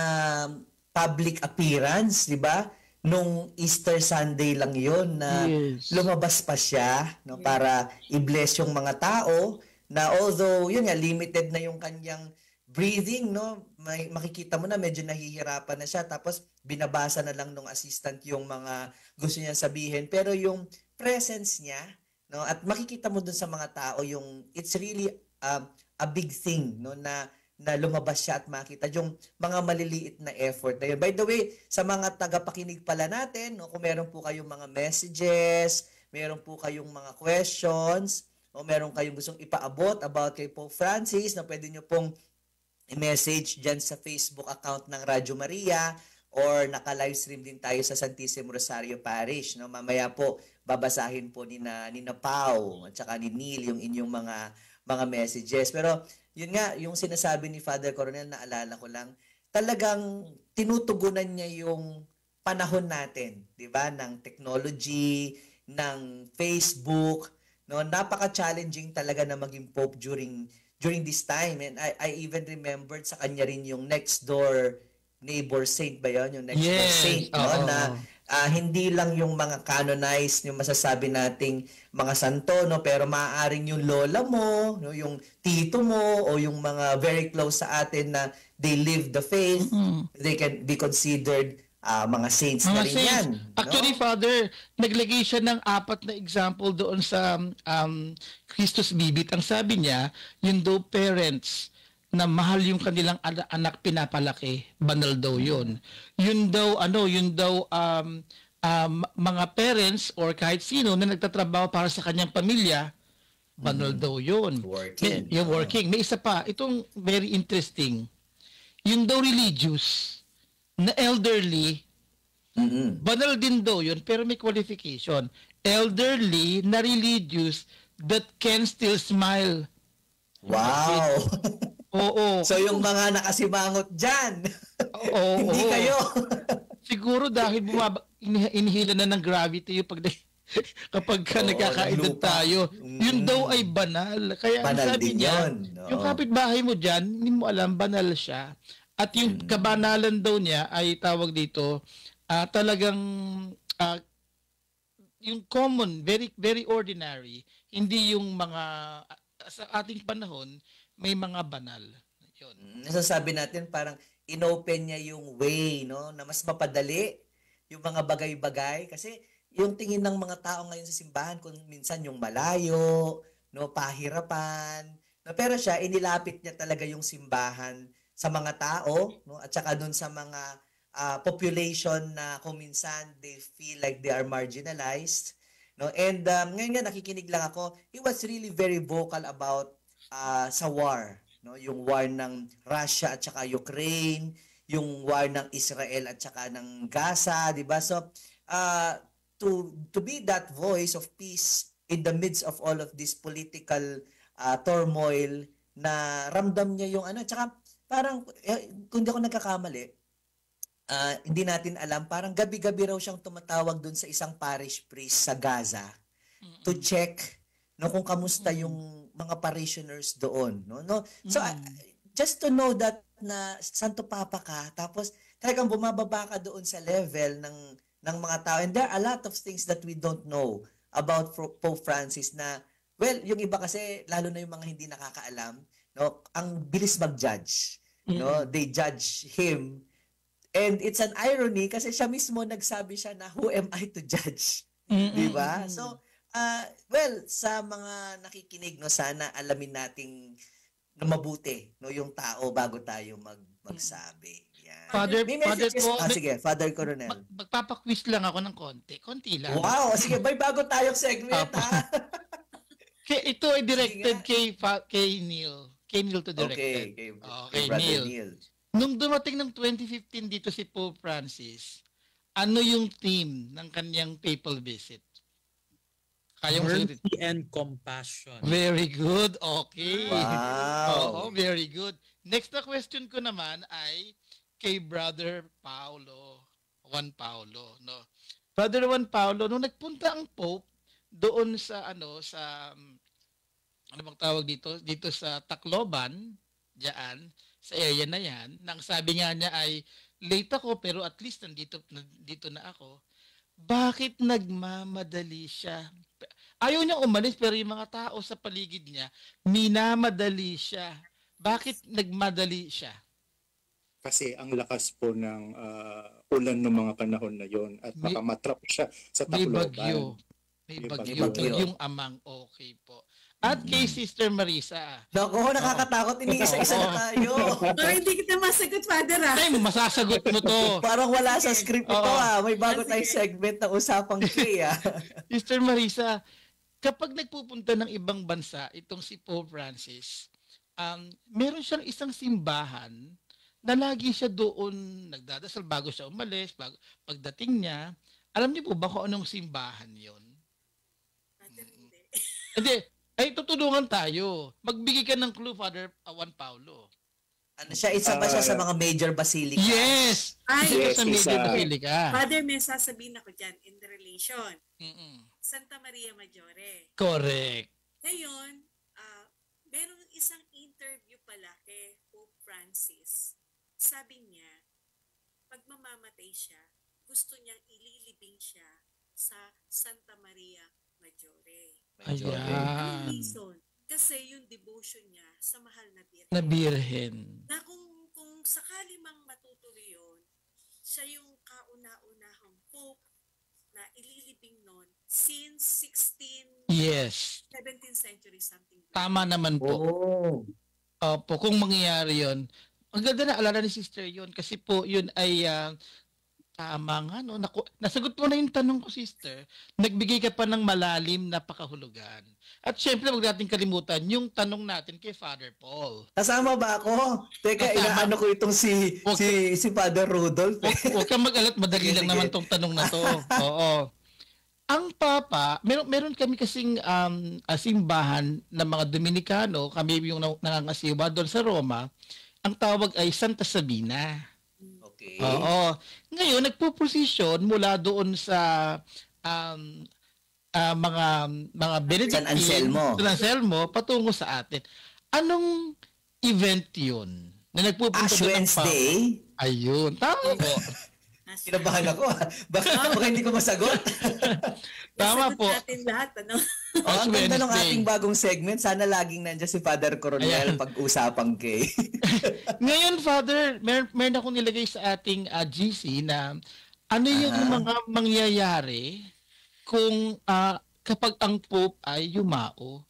[SPEAKER 3] public appearance, di ba? Nung Easter Sunday lang yon na lumabas pa siya para i-bless yung mga tao na although yun nga limited na yung kanyang breathing, makikita mo na medyo nahihirapan na siya, tapos binabasa na lang nung assistant yung mga gusto niya sabihin, pero yung presence niya, at makikita mo dun sa mga tao yung it's really a big thing na lumabas siya at makita yung mga maliliit na effort na yun. By the way, sa mga tagapakinig pala natin, kung meron po kayong mga messages, meron po kayong mga questions, o meron kayong gustong ipaabot about kay Pope Francis, na pwede nyo pong i-message dyan sa Facebook account ng Radyo Maria, or naka-livestream din tayo sa Santissimo Rosario Parish. Mamaya po, babasahin po ni Pao at saka ni Neil yung inyong mga messages. Pero yun nga, yung sinasabi ni Father Coronel, naalala ko lang, talagang tinutugunan niya yung panahon natin, di ba? Ng technology, ng Facebook, napaka-challenging talaga na maging Pope during this time. And I even remembered sa kanya rin yung next door neighbor saint ba yun? Yung next door saint, na hindi lang yung mga canonized, yung masasabi nating mga santo, pero maaaring yung lola mo, yung tito mo, o yung mga very close sa atin na they live the faith, they can be considered mga saints na
[SPEAKER 7] Mga
[SPEAKER 3] rin
[SPEAKER 7] saints.
[SPEAKER 3] yan.
[SPEAKER 7] Actually,
[SPEAKER 3] no?
[SPEAKER 7] Father, naglagay siya ng 4 na example doon sa Christus Bibit. Ang sabi niya, yung daw parents na mahal yung kanilang anak pinapalaki, banal daw yun. Yun daw, mga parents or kahit sino na nagtatrabaho para sa kanyang pamilya, banal daw yun.
[SPEAKER 3] Working.
[SPEAKER 7] Yung working. May isa pa, itong very interesting. Yung daw religious na elderly, banal din daw yun, pero may qualification. Elderly na religious that can still smile.
[SPEAKER 3] Wow!
[SPEAKER 7] Oo.
[SPEAKER 3] So yung mga nakasimangot dyan,
[SPEAKER 7] Oo.
[SPEAKER 3] hindi kayo.
[SPEAKER 7] Siguro dahil inihila na ng gravity yung kapag nagkakaedad
[SPEAKER 3] lupa.
[SPEAKER 7] tayo. Yun daw ay banal. Kaya ang
[SPEAKER 3] Banal
[SPEAKER 7] sabi
[SPEAKER 3] din
[SPEAKER 7] niya,
[SPEAKER 3] yun. Oo.
[SPEAKER 7] yung kapitbahay mo dyan, hindi mo alam, banal siya. At yung kabanalan daw niya ay tawag dito, talagang yung common, very very ordinary, hindi yung mga sa ating panahon may mga banal. Yun.
[SPEAKER 3] Nasasabi natin parang inopen niya yung way, no, na mas mapadali yung mga bagay-bagay kasi yung tingin ng mga tao ngayon sa simbahan kung minsan yung malayo, no, pahirapan, no, pero siya inilapit niya talaga yung simbahan sa mga tao, no, at saka dun sa mga population na kung minsan they feel like they are marginalized, no, and ngayon nga nakikinig lang ako, he was really very vocal about sa war, no, yung war ng Russia at saka Ukraine, yung war ng Israel at saka ng Gaza, di ba? So to be that voice of peace in the midst of all of this political turmoil, na ramdam niya yung ano, tsaka parang kung di ako nagkakamali, hindi natin alam, parang gabi-gabi raw siyang tumatawag dun sa isang parish priest sa Gaza to check, no, kung kamusta yung mga parishioners doon, no. So just to know that na Santo Papa ka, tapos talagang bumababa ka doon sa level ng mga tao, and there are a lot of things that we don't know about Pope Francis na, well, yung iba kasi lalo na yung mga hindi nakakaalam, no, ang bilis mag-judge, no, they judge him, and it's an irony kasi siya mismo nagsabi siya na who am I to judge, di ba? So well, sa mga nakikinig, no, sana alamin nating na mabuti, no, yung tao bago tayo magsabi. Yan.
[SPEAKER 7] Father po,
[SPEAKER 3] sige, Father Coronel.
[SPEAKER 7] Magpapaquiz lang ako ng konti lang.
[SPEAKER 3] Wow, sige, may bago tayong segment, ha?
[SPEAKER 7] Ito ay directed kay Neil. Kay Neil to directed.
[SPEAKER 3] Okay,
[SPEAKER 7] kay Neil. Nung dumating ng 2015 dito si Pope Francis, ano yung theme ng kanyang papal visit?
[SPEAKER 6] Mercy and compassion.
[SPEAKER 7] Very good. Okay.
[SPEAKER 3] Wow.
[SPEAKER 7] Very good. Next na question ko naman ay kay Brother Juan Paulo, no. Brother Juan Paulo, nung nagpunta ang Pope doon sa ano bang tawag dito sa Tacloban, diyan sa area na yan, nang sabi nga niya ay late ako pero at least dito na ako. Bakit nagmamadali siya? Ayaw niyang umalis pero yung mga tao sa paligid niya, minamadali siya. Bakit nagmadali siya?
[SPEAKER 5] Kasi ang lakas po ng ulan ng mga panahon na yon at baka matrap siya sa Tacloban.
[SPEAKER 7] May bagyo. Yung amang okay po. At kay Sister Marisa.
[SPEAKER 3] Naku, nakakatakot. Iniisa-isa na tayo.
[SPEAKER 4] Hindi kita masagot, Father,
[SPEAKER 7] Ay, masasagot mo to.
[SPEAKER 3] Parang wala sa script ito, May bago tayong segment na usapang kay,
[SPEAKER 7] Sister Marisa, kapag nagpupunta ng ibang bansa, itong si Pope Francis, meron siyang isang simbahan na lagi siya doon nagdadasal bago siya umalis, pagdating niya. Alam niyo po ba kung anong simbahan yon? Hindi. Ay, tutulungan tayo. Magbigay ka ng clue, Father Juan Paulo.
[SPEAKER 3] Ano siya? Isa ba siya sa mga major basilica?
[SPEAKER 7] Yes!
[SPEAKER 4] Ay,
[SPEAKER 7] Isa sa major basilica.
[SPEAKER 4] Father, may sasabihin ako dyan in the relation. Santa Maria Maggiore.
[SPEAKER 7] Correct.
[SPEAKER 4] Ngayon, merong isang interview pala kay Pope Francis. Sabi niya, pag mamamatay siya, gusto niyang ililibing siya sa Santa Maria Maggiore.
[SPEAKER 7] Ayan.
[SPEAKER 4] Reason? Kasi yung devotion niya sa mahal na Birhen.
[SPEAKER 7] Na Birhen.
[SPEAKER 4] Na kung sakali mang matutuloy yun, siya yung kauna-unahang pope na ililibing noon since 17th century something.
[SPEAKER 7] Tama naman po.
[SPEAKER 3] Oh.
[SPEAKER 7] Opo, kung mangyayari yun. Ang ganda na alala ni Sister yun kasi po yun ay tama nga, no? Nasagot mo na yung tanong ko, Sister. Nagbigay ka pa ng malalim na pakahulugan. At syempre, huwag natin kalimutan yung tanong natin kay Father Paul.
[SPEAKER 3] Kasama ba ako? Teka,
[SPEAKER 7] Kasama.
[SPEAKER 3] inaano ko itong si Father Rudolph.
[SPEAKER 7] Huwag kang mag-alat, madali lang naman tong tanong na to. Oo. Ang Papa, meron kami kasing simbahan ng mga Dominikano, kami yung nangangasiwa doon sa Roma. Ang tawag ay Santa Sabina.
[SPEAKER 3] Okay.
[SPEAKER 7] Oo. Ngayon, nagpo-position mula doon sa mga Benedictine, San Anselmo, patungo sa atin. Anong event yun? Na nagpupunta
[SPEAKER 3] Ash
[SPEAKER 7] doon ng Papa?
[SPEAKER 3] Wednesday?
[SPEAKER 7] Ayun. Tama po.
[SPEAKER 3] Kinabahan ako. Baka hindi ko masagot.
[SPEAKER 7] Tama po.
[SPEAKER 4] Natin lahat, ano?
[SPEAKER 3] Ang ganda ng
[SPEAKER 7] Wednesday.
[SPEAKER 3] ating bagong segment. Sana laging nandiyan si Father Coronel
[SPEAKER 7] Ayan.
[SPEAKER 3] pag-usapang kay.
[SPEAKER 7] Ngayon, Father, meron akong nilagay sa ating GC na ano yung mga mangyayari kung kapag ang Pope ay yumao.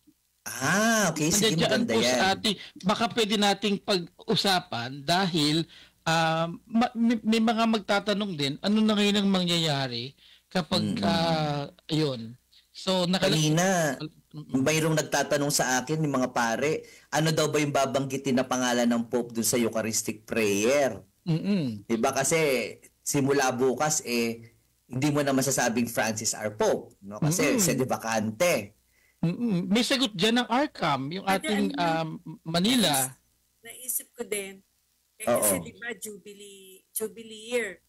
[SPEAKER 3] Okay. Sige,
[SPEAKER 7] Nandiyan
[SPEAKER 3] maganda
[SPEAKER 7] po
[SPEAKER 3] yan.
[SPEAKER 7] sa ating, baka pwede nating pag-usapan dahil may mga magtatanong din, ano na ngayon ang mangyayari kapag, yun. So,
[SPEAKER 3] Kanina, mayroong nagtatanong sa akin, yung mga pare, ano daw ba yung babanggitin na pangalan ng Pope dun sa Eucharistic Prayer? Diba kasi simula bukas, hindi mo na masasabing Francis our Pope. No? Kasi sede vacante.
[SPEAKER 7] May sagot dyan ng Arkham, yung ating Manila.
[SPEAKER 4] Naisip ko din, kasi di ba Jubilee year.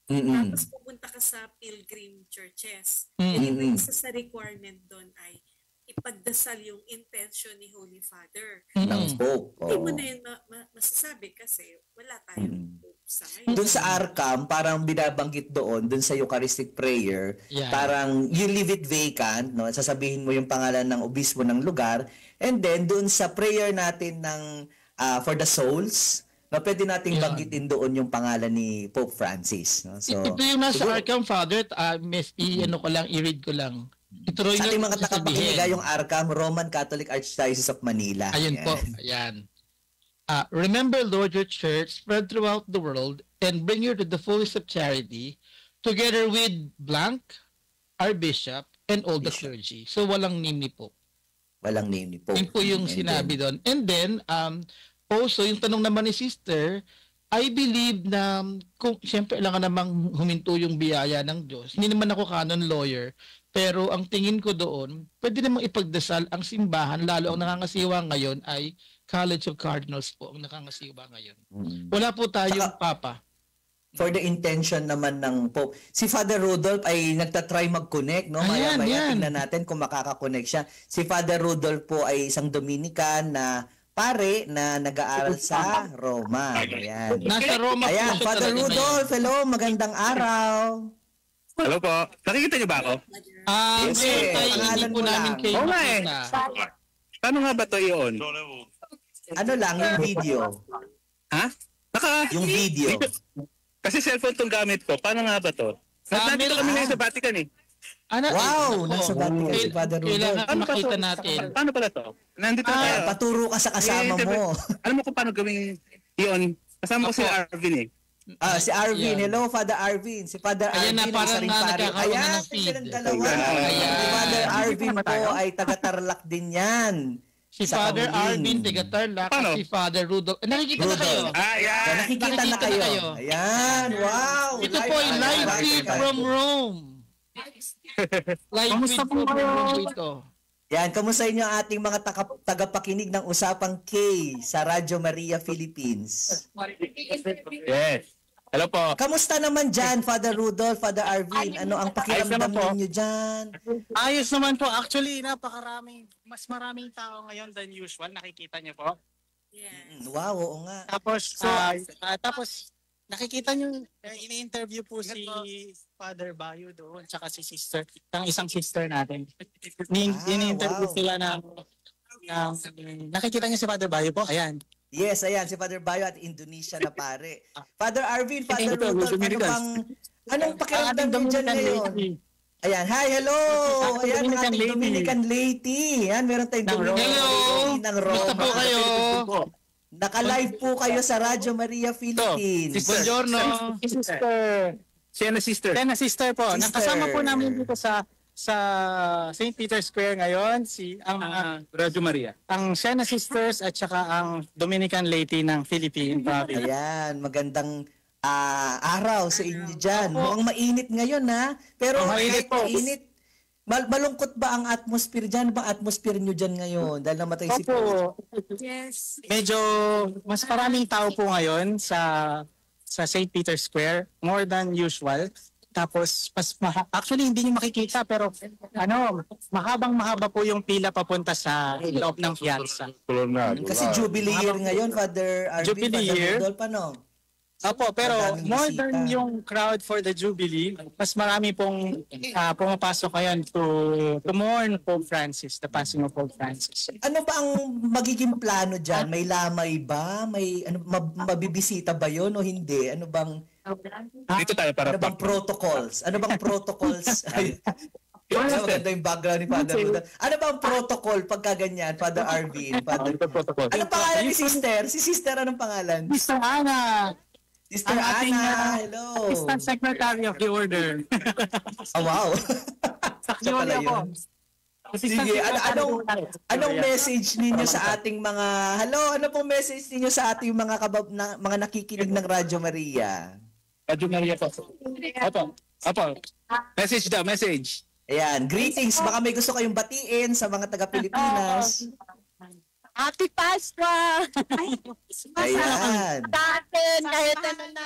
[SPEAKER 4] Tapos pupunta ka sa pilgrim churches. Di ba isa sa requirement doon ay ipagdasal yung intention ni Holy Father.
[SPEAKER 3] Ng Pope.
[SPEAKER 4] Hindi mo na yun masasabi kasi wala tayong Pope sa ngayon.
[SPEAKER 3] Doon sa Arkham, parang binabanggit doon sa Eucharistic Prayer,
[SPEAKER 7] Yeah.
[SPEAKER 3] parang you leave it vacant, no? Sasabihin mo yung pangalan ng obispo ng lugar, and then doon sa prayer natin ng for the souls, no, pwede nating banggitin doon yung pangalan ni Pope Francis. No? So,
[SPEAKER 7] Ito yung nasa
[SPEAKER 3] siguro,
[SPEAKER 7] Arkham, Father, i-read ko lang. Ituloy
[SPEAKER 3] sa ating mga
[SPEAKER 7] sasabihin.
[SPEAKER 3] tagapakinig, yung Arkham, Roman Catholic Archdiocese of Manila.
[SPEAKER 7] Ayun po, ayan. Remember, Lord, your church spread throughout the world and bring her to the fullness of charity, together with blank, our bishop, and all the clergy. So, walang name ni Pope.
[SPEAKER 3] Walang name ni Pope.
[SPEAKER 7] Yun po yung
[SPEAKER 3] And
[SPEAKER 7] sinabi doon. And then, also, yung tanong naman ni Sister, I believe na kung siyempre kailangan namang huminto yung biyaya ng Diyos. Hindi naman ako canon lawyer, pero ang tingin ko doon, pwede namang ipagdasal ang simbahan, lalo ang nakangasiwa ngayon ay College of Cardinals po ang nakangasiwa ngayon. Wala po tayong Papa.
[SPEAKER 3] For the intention naman ng Pope. Si Father Rudolph ay nagtatry mag-connect, no?
[SPEAKER 7] Ayan,
[SPEAKER 3] Maya-maya
[SPEAKER 7] yan.
[SPEAKER 3] tingnan natin kung makaka-connect siya. Si Father Rudolph po ay isang Dominican na pare na nag-aaral sa Roma. Ayan.
[SPEAKER 7] Nasa Roma po
[SPEAKER 3] Ayan,
[SPEAKER 7] siya
[SPEAKER 3] Father
[SPEAKER 7] talaga
[SPEAKER 3] Rudolph, hello, magandang araw.
[SPEAKER 8] Hello po. Nakikita niyo ba ako?
[SPEAKER 3] Yes,
[SPEAKER 7] ngayon ay
[SPEAKER 3] pangalan
[SPEAKER 7] hindi po
[SPEAKER 3] mo
[SPEAKER 7] namin
[SPEAKER 3] lang.
[SPEAKER 7] kayo
[SPEAKER 8] Oo nga eh.
[SPEAKER 7] makita.
[SPEAKER 8] Paano nga ba to i-on?
[SPEAKER 3] Ano lang, yung video.
[SPEAKER 8] Ha?
[SPEAKER 3] Yung video.
[SPEAKER 8] Kasi cellphone tong gamit ko. Paano nga ba to? Nandito kami ngayon sa Vatican eh.
[SPEAKER 3] Wow, nasa Vatican si Father
[SPEAKER 7] Kailangan
[SPEAKER 3] Rudolph.
[SPEAKER 7] makita natin.
[SPEAKER 8] Paano pala to? Nandito na tayo.
[SPEAKER 3] Paturo ka sa kasama mo.
[SPEAKER 8] Alam mo kung paano gawing i-on? Kasama ko si Arvin eh.
[SPEAKER 3] Si Arvin. Hello, Father Arvin. Si Father
[SPEAKER 7] Ayan
[SPEAKER 3] Arvin,
[SPEAKER 7] na, parang
[SPEAKER 3] isa ring pare.
[SPEAKER 7] nagkakaroon na
[SPEAKER 3] Ayan,
[SPEAKER 7] ng feed.
[SPEAKER 3] silang dalawa.
[SPEAKER 8] Ayan.
[SPEAKER 3] Si Father Arvin po ay taga-Tarlac din yan.
[SPEAKER 7] Si
[SPEAKER 3] Sa
[SPEAKER 7] Father
[SPEAKER 3] Kamuning.
[SPEAKER 7] Arvin, Tigatarlac,
[SPEAKER 8] Paano?
[SPEAKER 7] at si Father Rudolph. Nakikita na kayo.
[SPEAKER 3] Rudolph.
[SPEAKER 8] Ah,
[SPEAKER 3] Kaya
[SPEAKER 8] yan.
[SPEAKER 3] nakikita na
[SPEAKER 7] Nakikita na
[SPEAKER 3] kayo.
[SPEAKER 7] kayo.
[SPEAKER 3] Ayan, wow.
[SPEAKER 7] Ito po ay live feed from Rome. Live feed from Rome po ito.
[SPEAKER 3] Yan, kamusta inyo ang ating mga tagapakinig ng Usapang K sa Radyo Maria Philippines?
[SPEAKER 8] Yes. Hello po.
[SPEAKER 3] Kamusta naman dyan, Father Rudolph, Father Arvin? Ano ang pakiramdam
[SPEAKER 8] Ayos naman po.
[SPEAKER 3] ninyo dyan?
[SPEAKER 9] Ayos naman po. Actually, mas maraming tao ngayon than usual. Nakikita niyo po.
[SPEAKER 4] Yes.
[SPEAKER 3] Wow, oo nga.
[SPEAKER 9] Tapos nakikita niyo, ini-interview po si Father Bayo doon, tsaka si sister, ang isang sister natin. Ini-interview
[SPEAKER 3] wow.
[SPEAKER 9] sila nakikita niyo si Father Bayo po. Ayan.
[SPEAKER 3] Yes, ayan, si Father Bayo at Indonesia na pare. Father Arvin, Father
[SPEAKER 8] Ito,
[SPEAKER 3] Rudolph, anong pakiramdam niyo dyan ngayon? Ayan, hi, hello! Ayan, ang ating Dominican lady. Ayan, meron tayong Dominican lady ng Roma.
[SPEAKER 7] po kayo.
[SPEAKER 3] Naka-live po kayo sa Radyo Maria Philippines.
[SPEAKER 7] Buongiorno.
[SPEAKER 8] Sister. Siena sister.
[SPEAKER 9] Then, sister po,
[SPEAKER 3] Sister.
[SPEAKER 9] nakasama po namin dito sa St. Peter's Square ngayon
[SPEAKER 8] Radyo Maria.
[SPEAKER 9] ang Siena Sisters at saka ang Dominican Lady ng Philippine Province.
[SPEAKER 3] Ayan, magandang araw sa inyo dyan. Mukhang mainit ngayon ha. Pero
[SPEAKER 9] Mainit
[SPEAKER 3] kahit
[SPEAKER 9] po.
[SPEAKER 3] mainit, malungkot ba ang atmosphere dyan? Ba atmosphere nyo dyan ngayon? Dahil namatay si
[SPEAKER 9] Opo,
[SPEAKER 4] Yes.
[SPEAKER 9] medyo mas maraming tao po ngayon sa St. Peter's Square, more than usual. Tapos actually hindi niyo makikita pero mahaba po yung pila papunta sa loob ng piazza.
[SPEAKER 3] Kasi Jubilee year ngayon, Father Arvin,
[SPEAKER 9] Jubilee
[SPEAKER 3] Father
[SPEAKER 9] year.
[SPEAKER 3] Rudolph, ano?
[SPEAKER 9] Opo, pero
[SPEAKER 3] Madaming
[SPEAKER 9] more
[SPEAKER 3] bisita.
[SPEAKER 9] than yung crowd for the Jubilee, mas marami pong pumapasok ngayon to mourn Pope Francis, the passing of Pope Francis.
[SPEAKER 3] Ano ba ang magiging plano dyan? May lamay ba? May mabibisita ba yon o hindi? Ano bang
[SPEAKER 8] Dito tayo para
[SPEAKER 3] protocols? Ano bang protocols? Ay, maganda yung background ni Father Rudolph. Ano bang protocol pagka ganyan, Father Arvin? Father...
[SPEAKER 8] protocol.
[SPEAKER 3] Anong pangalan ni Sister? Si Sister, anong pangalan?
[SPEAKER 9] Mr. Ana,
[SPEAKER 3] Sister
[SPEAKER 9] ang ating,
[SPEAKER 3] Ana, hello.
[SPEAKER 9] Assistant Secretary of the Order.
[SPEAKER 3] Oh, wow. Siya pala yun. Sige, anong message ninyo sa ating mga ano pong message ninyo sa ating mga mga nakikinig ng Radyo Maria?
[SPEAKER 8] Radyo Maria po. Opo. Message daw, message.
[SPEAKER 3] Ayan, greetings. Baka may gusto kayong batiin sa mga taga-Pilipinas.
[SPEAKER 10] Happy Pasqua!
[SPEAKER 3] Ayan.
[SPEAKER 10] Atin, kahit ano na,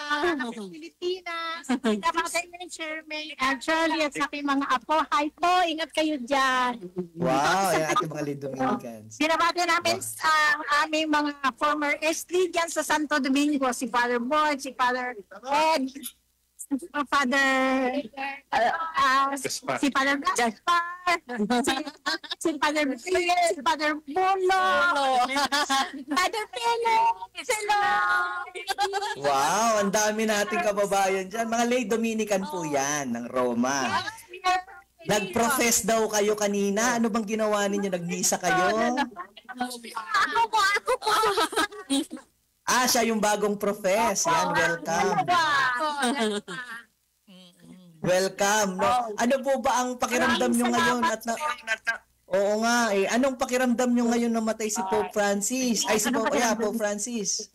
[SPEAKER 10] Pilipinas, kapatid ng Chairman, Charlie at sa aking mga apo, hi po, ingat kayo dyan.
[SPEAKER 3] Wow, ayan ating mga lead Dominicans.
[SPEAKER 10] Binabati namin ang aming mga former SD dyan sa Santo Domingo, si Father Boyd, si Father Ed, Father si Father Gaspar, si Father Miguel, si Father Bolo, Father Felix, hello!
[SPEAKER 3] Wow, ang dami nating kababayan dyan. Mga lay Dominican po yan ng Roma. Nag-profess daw kayo kanina. Ano bang ginawa ninyo? Nag-misa kayo?
[SPEAKER 10] Ako po.
[SPEAKER 3] Siya yung bagong profess. Yan, welcome. Welcome. No? Ano po ba ang pakiramdam nyo ngayon? Oo nga eh. Anong pakiramdam nyo ngayon namatay si Pope Francis? Ay, si Pope Francis.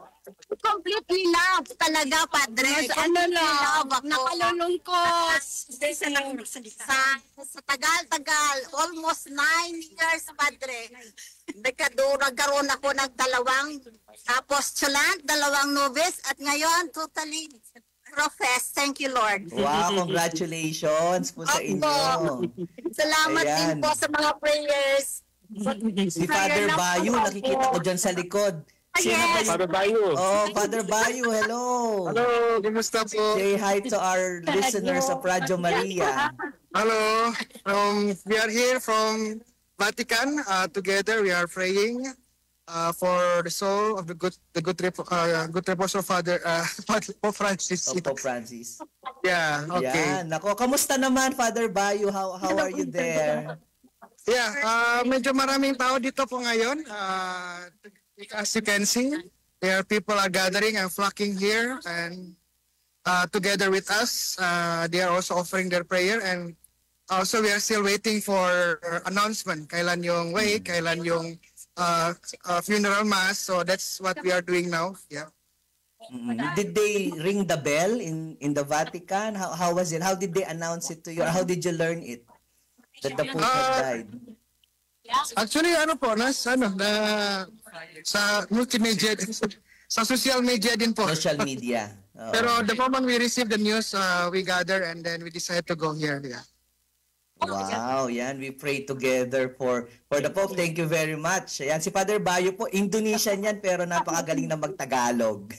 [SPEAKER 10] Completely love talaga, Padre. Nakalulungkot. Sa tagal-tagal, almost 9 years, Padre. Nagkaroon ako ng tapos Cholant, 2 nobis, at ngayon, totally profess. Thank you, Lord.
[SPEAKER 3] Wow, congratulations po sa inyo.
[SPEAKER 10] Salamat din po sa mga prayers.
[SPEAKER 3] Si Father Bayo, nakikita ko dyan sa likod. Sino ba yun?
[SPEAKER 8] Father Bayo.
[SPEAKER 3] Oh, Father Bayo, hello.
[SPEAKER 8] Hello, kumusta po?
[SPEAKER 3] Say hi to our listeners of Radyo Maria.
[SPEAKER 11] Hello, we are here from Vatican. Together, we are praying for the soul of the good repose of Father Pope Francis.
[SPEAKER 3] Pope Francis.
[SPEAKER 11] Yeah. Okay.
[SPEAKER 3] Yan. Nako, kamusta naman, Father Bayo? How are you there?
[SPEAKER 11] Yeah. Medyo maraming tao dito po ngayon. As you can see, there are people are gathering and flocking here and together with us. They are also offering their prayer and also we are still waiting for announcement. Kailan yung wake, kailan yung funeral mass. So that's what we are doing now. Yeah.
[SPEAKER 3] Did they ring the bell in the Vatican? How was it? How did they announce it to you? Or how did you learn it? That the Pope had died?
[SPEAKER 11] Actually, sa multimedia, sa social media din po.
[SPEAKER 3] Social media. Oh.
[SPEAKER 11] Pero the moment we received the news, we gather and then we decided to go here. Yeah.
[SPEAKER 3] Wow, yan. We pray together for the Pope. Thank you very much. Yan, si Father Bayo po, Indonesian yan, pero napakagaling na magtagalog.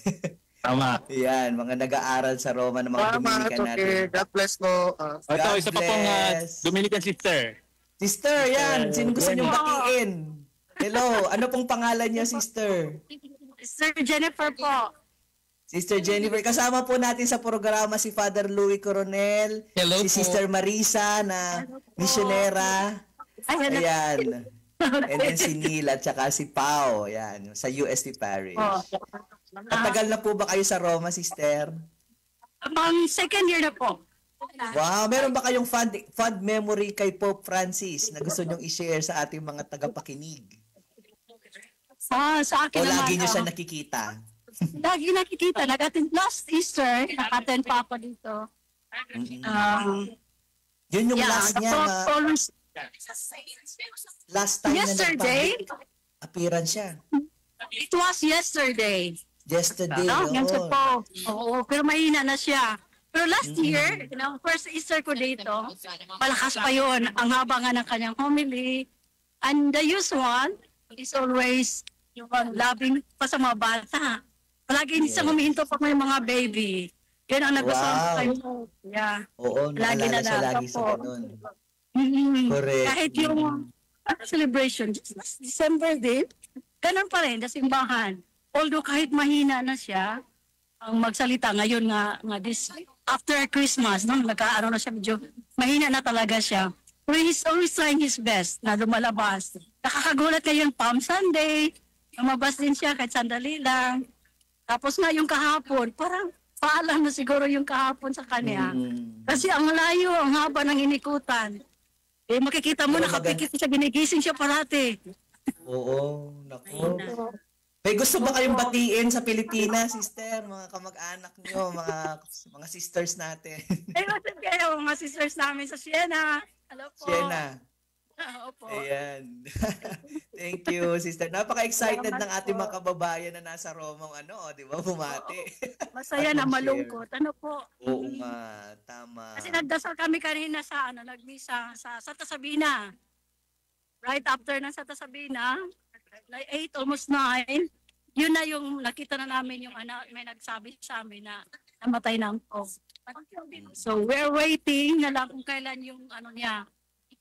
[SPEAKER 8] Tama.
[SPEAKER 3] Yan, mga nag-aaral sa Roma ng mga Dominican natin.
[SPEAKER 11] Okay. God bless po.
[SPEAKER 8] Ito, isa pa pong Dominican sister.
[SPEAKER 3] Sister, yan. Sino gusto niyong batiin? Hello, ano pong pangalan niya, sister?
[SPEAKER 10] Sir Jennifer po.
[SPEAKER 3] Sister Jennifer, kasama po natin sa programa si Father Louis Coronel,
[SPEAKER 7] Hello
[SPEAKER 3] si
[SPEAKER 7] po.
[SPEAKER 3] Sister Marisa na misyonera. Ayan. And then si Neil at saka si Pao, ayan, sa UST Parish. Matagal na po ba kayo sa Roma, Sister?
[SPEAKER 10] Second year na po.
[SPEAKER 3] Wow, meron ba kayong fond memory kay Pope Francis na gusto nyong i-share sa ating mga tagapakinig?
[SPEAKER 10] Sa akin
[SPEAKER 3] O
[SPEAKER 10] naman.
[SPEAKER 3] lagi nyo siya nakikita?
[SPEAKER 10] Lagi nakikita. Last Easter, nakaten pa ako dito.
[SPEAKER 3] Yun yung last niya na
[SPEAKER 10] always,
[SPEAKER 3] last time
[SPEAKER 10] yesterday,
[SPEAKER 3] na appearance siya.
[SPEAKER 10] it was yesterday.
[SPEAKER 3] Yesterday,
[SPEAKER 10] Ganun po. Oo, pero mahina na siya. Pero last year, first Easter ko dito, malakas pa yun. Ang haba nga ng kanyang homily. And the usual is always yung loving pa sa mga bata. Palagi hindi siya humihinto pag may mga baby. Yun ang nagustuhan ko kayo. Yeah.
[SPEAKER 3] Oo,
[SPEAKER 10] Lagi
[SPEAKER 3] naalala
[SPEAKER 10] na
[SPEAKER 3] siya
[SPEAKER 10] lang
[SPEAKER 3] lagi
[SPEAKER 10] po.
[SPEAKER 3] sa ganun.
[SPEAKER 10] Correct. Kahit yung celebration, just December din, ganun pa rin, sa simbahan. Although kahit mahina na siya, ang magsalita ngayon nga this after Christmas, nagkaano na siya, medyo mahina na talaga siya. Pero he's always trying his best na lumalabas. Nakakagulat kayo yung Palm Sunday, lumabas din siya kahit sandali lang. Tapos nga yung kahapon, parang paalam na siguro yung kahapon sa kanya. Kasi ang layo, ang haba ng inikutan. Eh makikita mo, nakapikit siya, ginigising siya parati.
[SPEAKER 3] Oo, naku. May gusto ba kayong batiin sa Pilipinas, sister? Mga kamag-anak nyo, mga sisters natin.
[SPEAKER 10] Ay, masin kayo, mga sisters namin sa Siena. Hello po.
[SPEAKER 3] Siena.
[SPEAKER 10] Opo.
[SPEAKER 3] Ayan. Thank you, sister. Napaka-excited ng ating mga kababayan na nasa Roma, di ba? Bumati.
[SPEAKER 10] Masaya na malungkot. Ano po?
[SPEAKER 3] Oo nga, tama.
[SPEAKER 10] Kasi nagdasal kami kanina sa nagmisa sa Santa Sabina. Right after ng Santa Sabina, like 8, almost 9, yun na yung nakita na namin yung may nagsabi sa amin na namatay na ang So we're waiting na lang kung kailan yung niya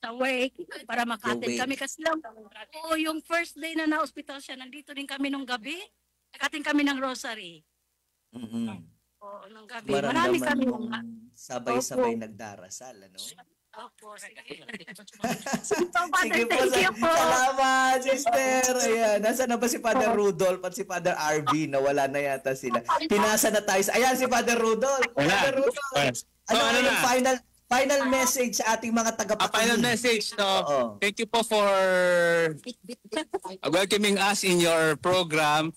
[SPEAKER 10] awake para makatin kami kasi lang yung first day na na-hospital siya, nandito din kami nung gabi, nakatin kami ng rosary. Nung gabi. Marami kami.
[SPEAKER 3] Sabay-sabay nagdarasal, ano?
[SPEAKER 10] Opo, sige.
[SPEAKER 3] Sige po, salamat, sister. Ayan, nasa na ba si Father Rudolph at si Father RV? Nawala na yata sila. Pinasa na tayo. Ayan si Father Rudolph. Father Rudolph. Ano yung final message sa ating mga tagapakinig?
[SPEAKER 8] Final message. So, thank you po for welcoming us in your program.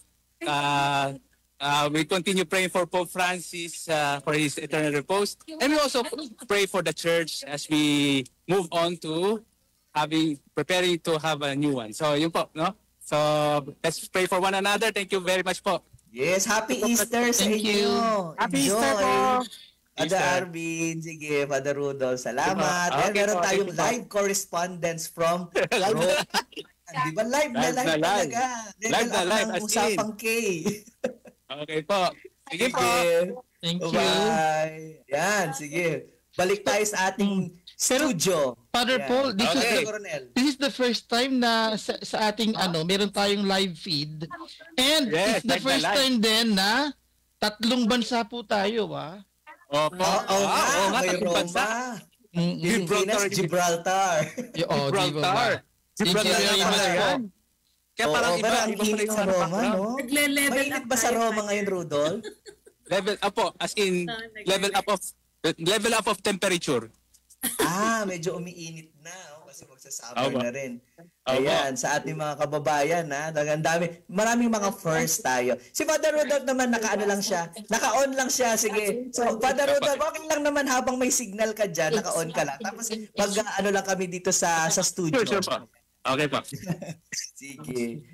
[SPEAKER 8] We continue praying for Pope Francis for his eternal repose. And we also pray for the church as we move on to preparing to have a new one. So, yun po, no? So, let's pray for one another. Thank you very much po.
[SPEAKER 3] Yes, happy Easter sa inyo.
[SPEAKER 10] Happy Easter po.
[SPEAKER 3] Father Arvin, sige, Father Rudolph, salamat. Okay, meron tayong live correspondence from Rome. Di ba live na live talaga?
[SPEAKER 8] Live na live.
[SPEAKER 3] Ang usapang K.
[SPEAKER 8] Okay po. Sige po.
[SPEAKER 7] Thank you.
[SPEAKER 3] Bye. Yan, sige. Balik tayo sa ating studio.
[SPEAKER 7] Father Paul, this is the first time na sa ating meron tayong live feed. And it's the first time din na 3 bansa po tayo,
[SPEAKER 3] Opo. May Roma. Pilipinas, Gibraltar.
[SPEAKER 8] Gibraltar. Gibraltar. Kaya parang iba
[SPEAKER 3] ang init sa Roma, no? Mainit ba sa Roma ngayon, Rudolph?
[SPEAKER 8] Level up po, as in level up of temperature.
[SPEAKER 3] Medyo umiinit na kasi magsasummer na rin. Ayan, sa ating mga kababayan, ang dami. Maraming mga first tayo. Si Father Rudolph naman, lang siya. Naka-on lang siya, sige. So, Father Rudolph, okay lang naman habang may signal ka dyan, naka-on ka lang. Tapos, lang kami dito sa studio.
[SPEAKER 8] Sure po. Okay po.
[SPEAKER 3] Sige.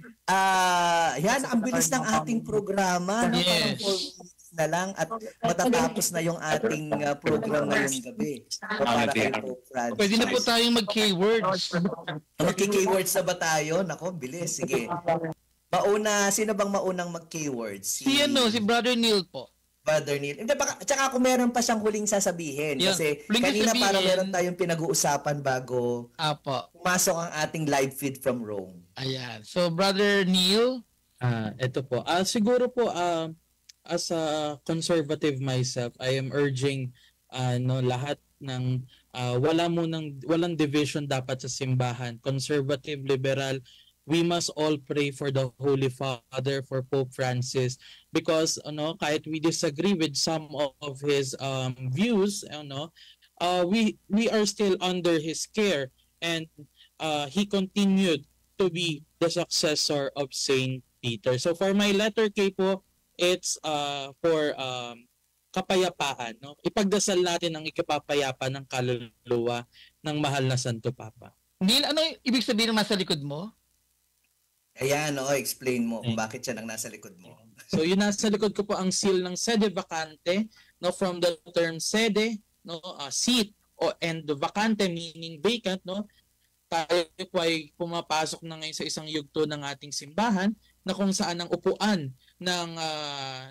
[SPEAKER 3] Yan, ang bilis ng ating programa. No? Parang 4 minutes na lang at matatapos na yung ating program ngayong gabi. Para kay Pope Francis.
[SPEAKER 7] Pwede na po tayong mag-keywords.
[SPEAKER 3] Mag-keywords na ba tayo? Nako, bilis. Sige. Sino bang maunang mag-keywords?
[SPEAKER 7] Si Brother Neil po.
[SPEAKER 3] Brother Neil. Tsaka kung meron pa siyang huling sasabihin. Kasi kanina parang meron tayong pinag-uusapan bago pumasok ang ating live feed from Rome.
[SPEAKER 7] Ayan. So, Brother Neil,
[SPEAKER 6] Ito po. Siguro po, as a conservative myself, I am urging lahat ng walang division dapat sa simbahan. Conservative, liberal, we must all pray for the Holy Father, for Pope Francis, because kahit we disagree with some of his views, we are still under his care, and he continued to be the successor of Saint Peter. So for my letter K po, it's for kapayapaan, no? Ipagdasal natin ang ikapapayapa ng kaluluwa ng mahal na Santo Papa.
[SPEAKER 7] Neil, ano ibig sabihin ng nasa likod mo?
[SPEAKER 3] Ayan, explain mo kung bakit siya nang nasa likod mo.
[SPEAKER 6] So yun, nasa likod ko po ang seal ng sede vacante, no, from the term sede, no, seat, and vacante meaning vacant, no. Tayo po ay pumapasok na ngayon sa isang yugto ng ating simbahan na kung saan ang upuan ng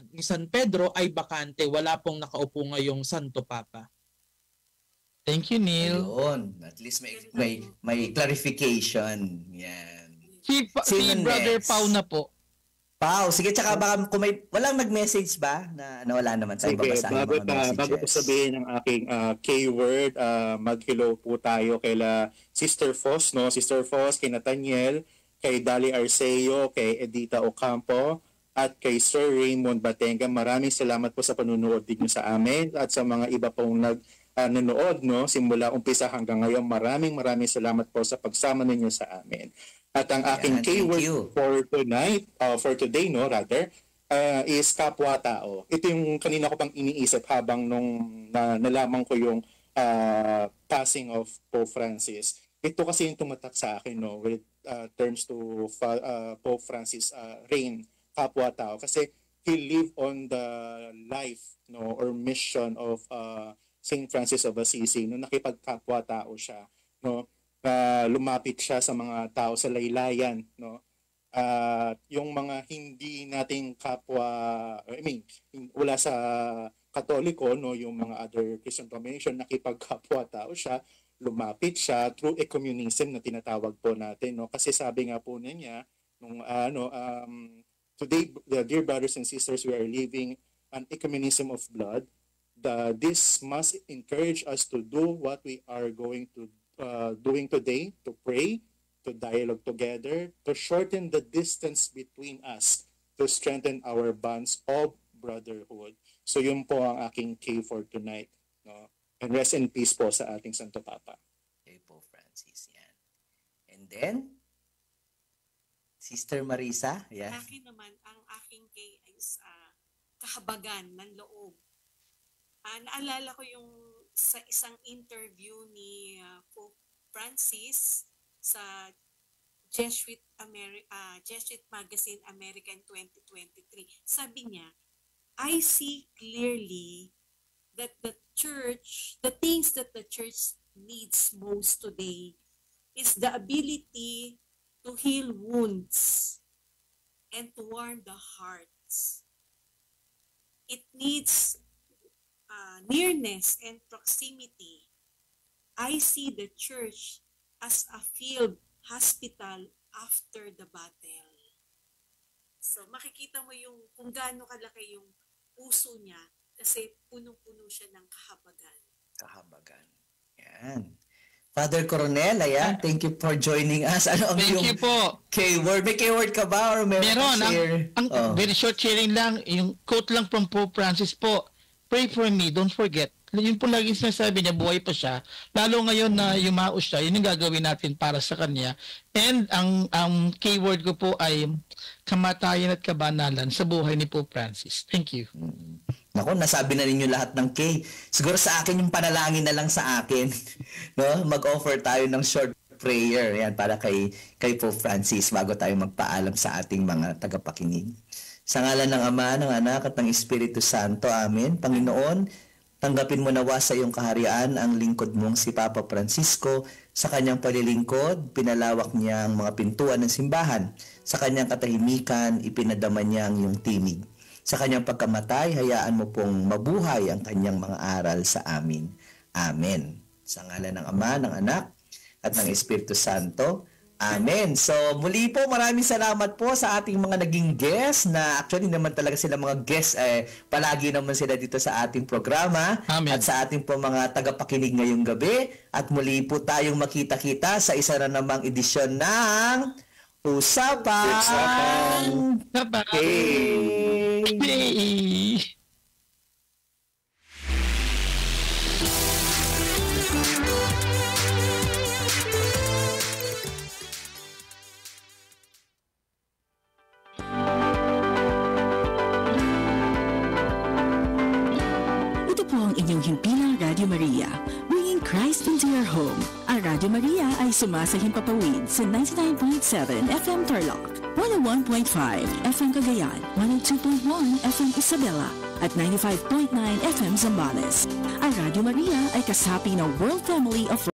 [SPEAKER 6] ni San Pedro ay bakante, wala pong nakaupo ngayong Santo Papa.
[SPEAKER 7] Thank you, Neil.
[SPEAKER 3] Ayun, at least may clarification. Yan.
[SPEAKER 7] Si Brother Pau na po.
[SPEAKER 3] Pau, sige, tsaka baka kung walang nag-message ba na wala naman tayo babasahin mga messages.
[SPEAKER 5] Bago ko sabihin ang aking K-word, mag-hello po tayo kay Sister Foss, no? Sister Foss, kay Nathaniel, kay Dali Arceo, kay Edita Ocampo, at kay Sir Raymond Batenga. Maraming salamat po sa panunood din sa amin at sa mga iba pong nanonood, no? Simula umpisa hanggang ngayon. Maraming salamat po sa pagsama ninyo sa amin. At ang aking keyword for tonight, for today, no, rather, is kapwa-tao. Ito yung kanina ko pang iniisip habang nung nalaman ko yung passing of Pope Francis. Ito kasi yung tumatak sa akin, no, with terms to Pope Francis' reign, kapwa-tao. Kasi he lived on the life, no, or mission of Saint Francis of Assisi, no, nakipagkapwa-tao siya, no. Lumapit siya sa mga tao sa laylayan, no? Yung mga hindi nating kapwa, wala sa Katoliko, no, yung mga other Christian denomination, nakipagkapwa-tao siya, lumapit siya through ecumenism na tinatawag po natin, no? Kasi sabi nga po niya nung today, dear brothers and sisters, we are living an ecumenism of blood. This must encourage us to do what we are doing today, to pray, to dialogue together, to shorten the distance between us, to strengthen our bonds of brotherhood. So yun po ang aking K for tonight, no? And rest in peace po sa ating Santo Papa.
[SPEAKER 3] Okay po, Francis, yan. And then, Sister Marisa, yan.
[SPEAKER 4] Akin naman, ang aking K is kahabagan ng loob. Naalala ko yung sa isang interview ni Pope Francis sa Jesuit Magazine American 2023. Sabi niya, I see clearly that the things that the church needs most today is the ability to heal wounds and to warm the hearts. It needs nearness and proximity. I see the church as a field hospital after the battle. So makikita mo yung kung gaano kalaki yung puso niya kasi punong-puno siya ng kahabagan.
[SPEAKER 3] Kahabagan. Yan. Father Coronel, ayan, thank you for joining us. Ano ang
[SPEAKER 7] Thank you po.
[SPEAKER 3] K-word? May K-word ka ba? Or
[SPEAKER 7] meron. Ang very short sharing lang, yung quote lang from Pope Francis po, pray for me, don't forget. Yun po lagi sinasabi niya, buhay pa siya. Lalo ngayon na yumaos siya, yun yung gagawin natin para sa kanya. And ang keyword ko po ay kamatayan at kabanalan sa buhay ni Pope Francis. Thank you.
[SPEAKER 3] Naku, nasabi na ninyo lahat ng K. Siguro sa akin yung panalangin na lang sa akin. No? Mag-offer tayo ng short prayer yan para kay Pope Francis bago tayo magpaalam sa ating mga tagapakinig. Sa ngalan ng Ama, ng Anak at ng Espiritu Santo. Amen. Panginoon, tanggapin mo nawa sa iyong kaharian ang lingkod mong si Papa Francisco. Sa kanyang palilingkod, pinalawak niya ang mga pintuan ng simbahan. Sa kanyang katahimikan, ipinadama niya ang iyong tinig. Sa kanyang pagkamatay, hayaan mo pong mabuhay ang kanyang mga aral sa amin. Amen. Sa ngalan ng Ama, ng Anak, at ng Espiritu Santo. Amen. So muli po maraming salamat po sa ating mga naging guests na actually naman talaga sila mga guests palagi naman sila dito sa ating programa.
[SPEAKER 7] Amen.
[SPEAKER 3] At sa ating po mga tagapakinig ngayong gabi at muli po tayong makita-kita sa isa na namang edisyon ng Usapang
[SPEAKER 7] Hey!
[SPEAKER 12] Ito po ang inyong himpilang Radio Maria, bringing Christ into your home. Ang Radio Maria ay sumasahimpapawid sa 99.7 FM Tarlac, 101.5 FM Cagayan, 102.1 FM Isabela, at 95.9 FM Zambales. Ang Radio Maria ay kasapi ng World Family of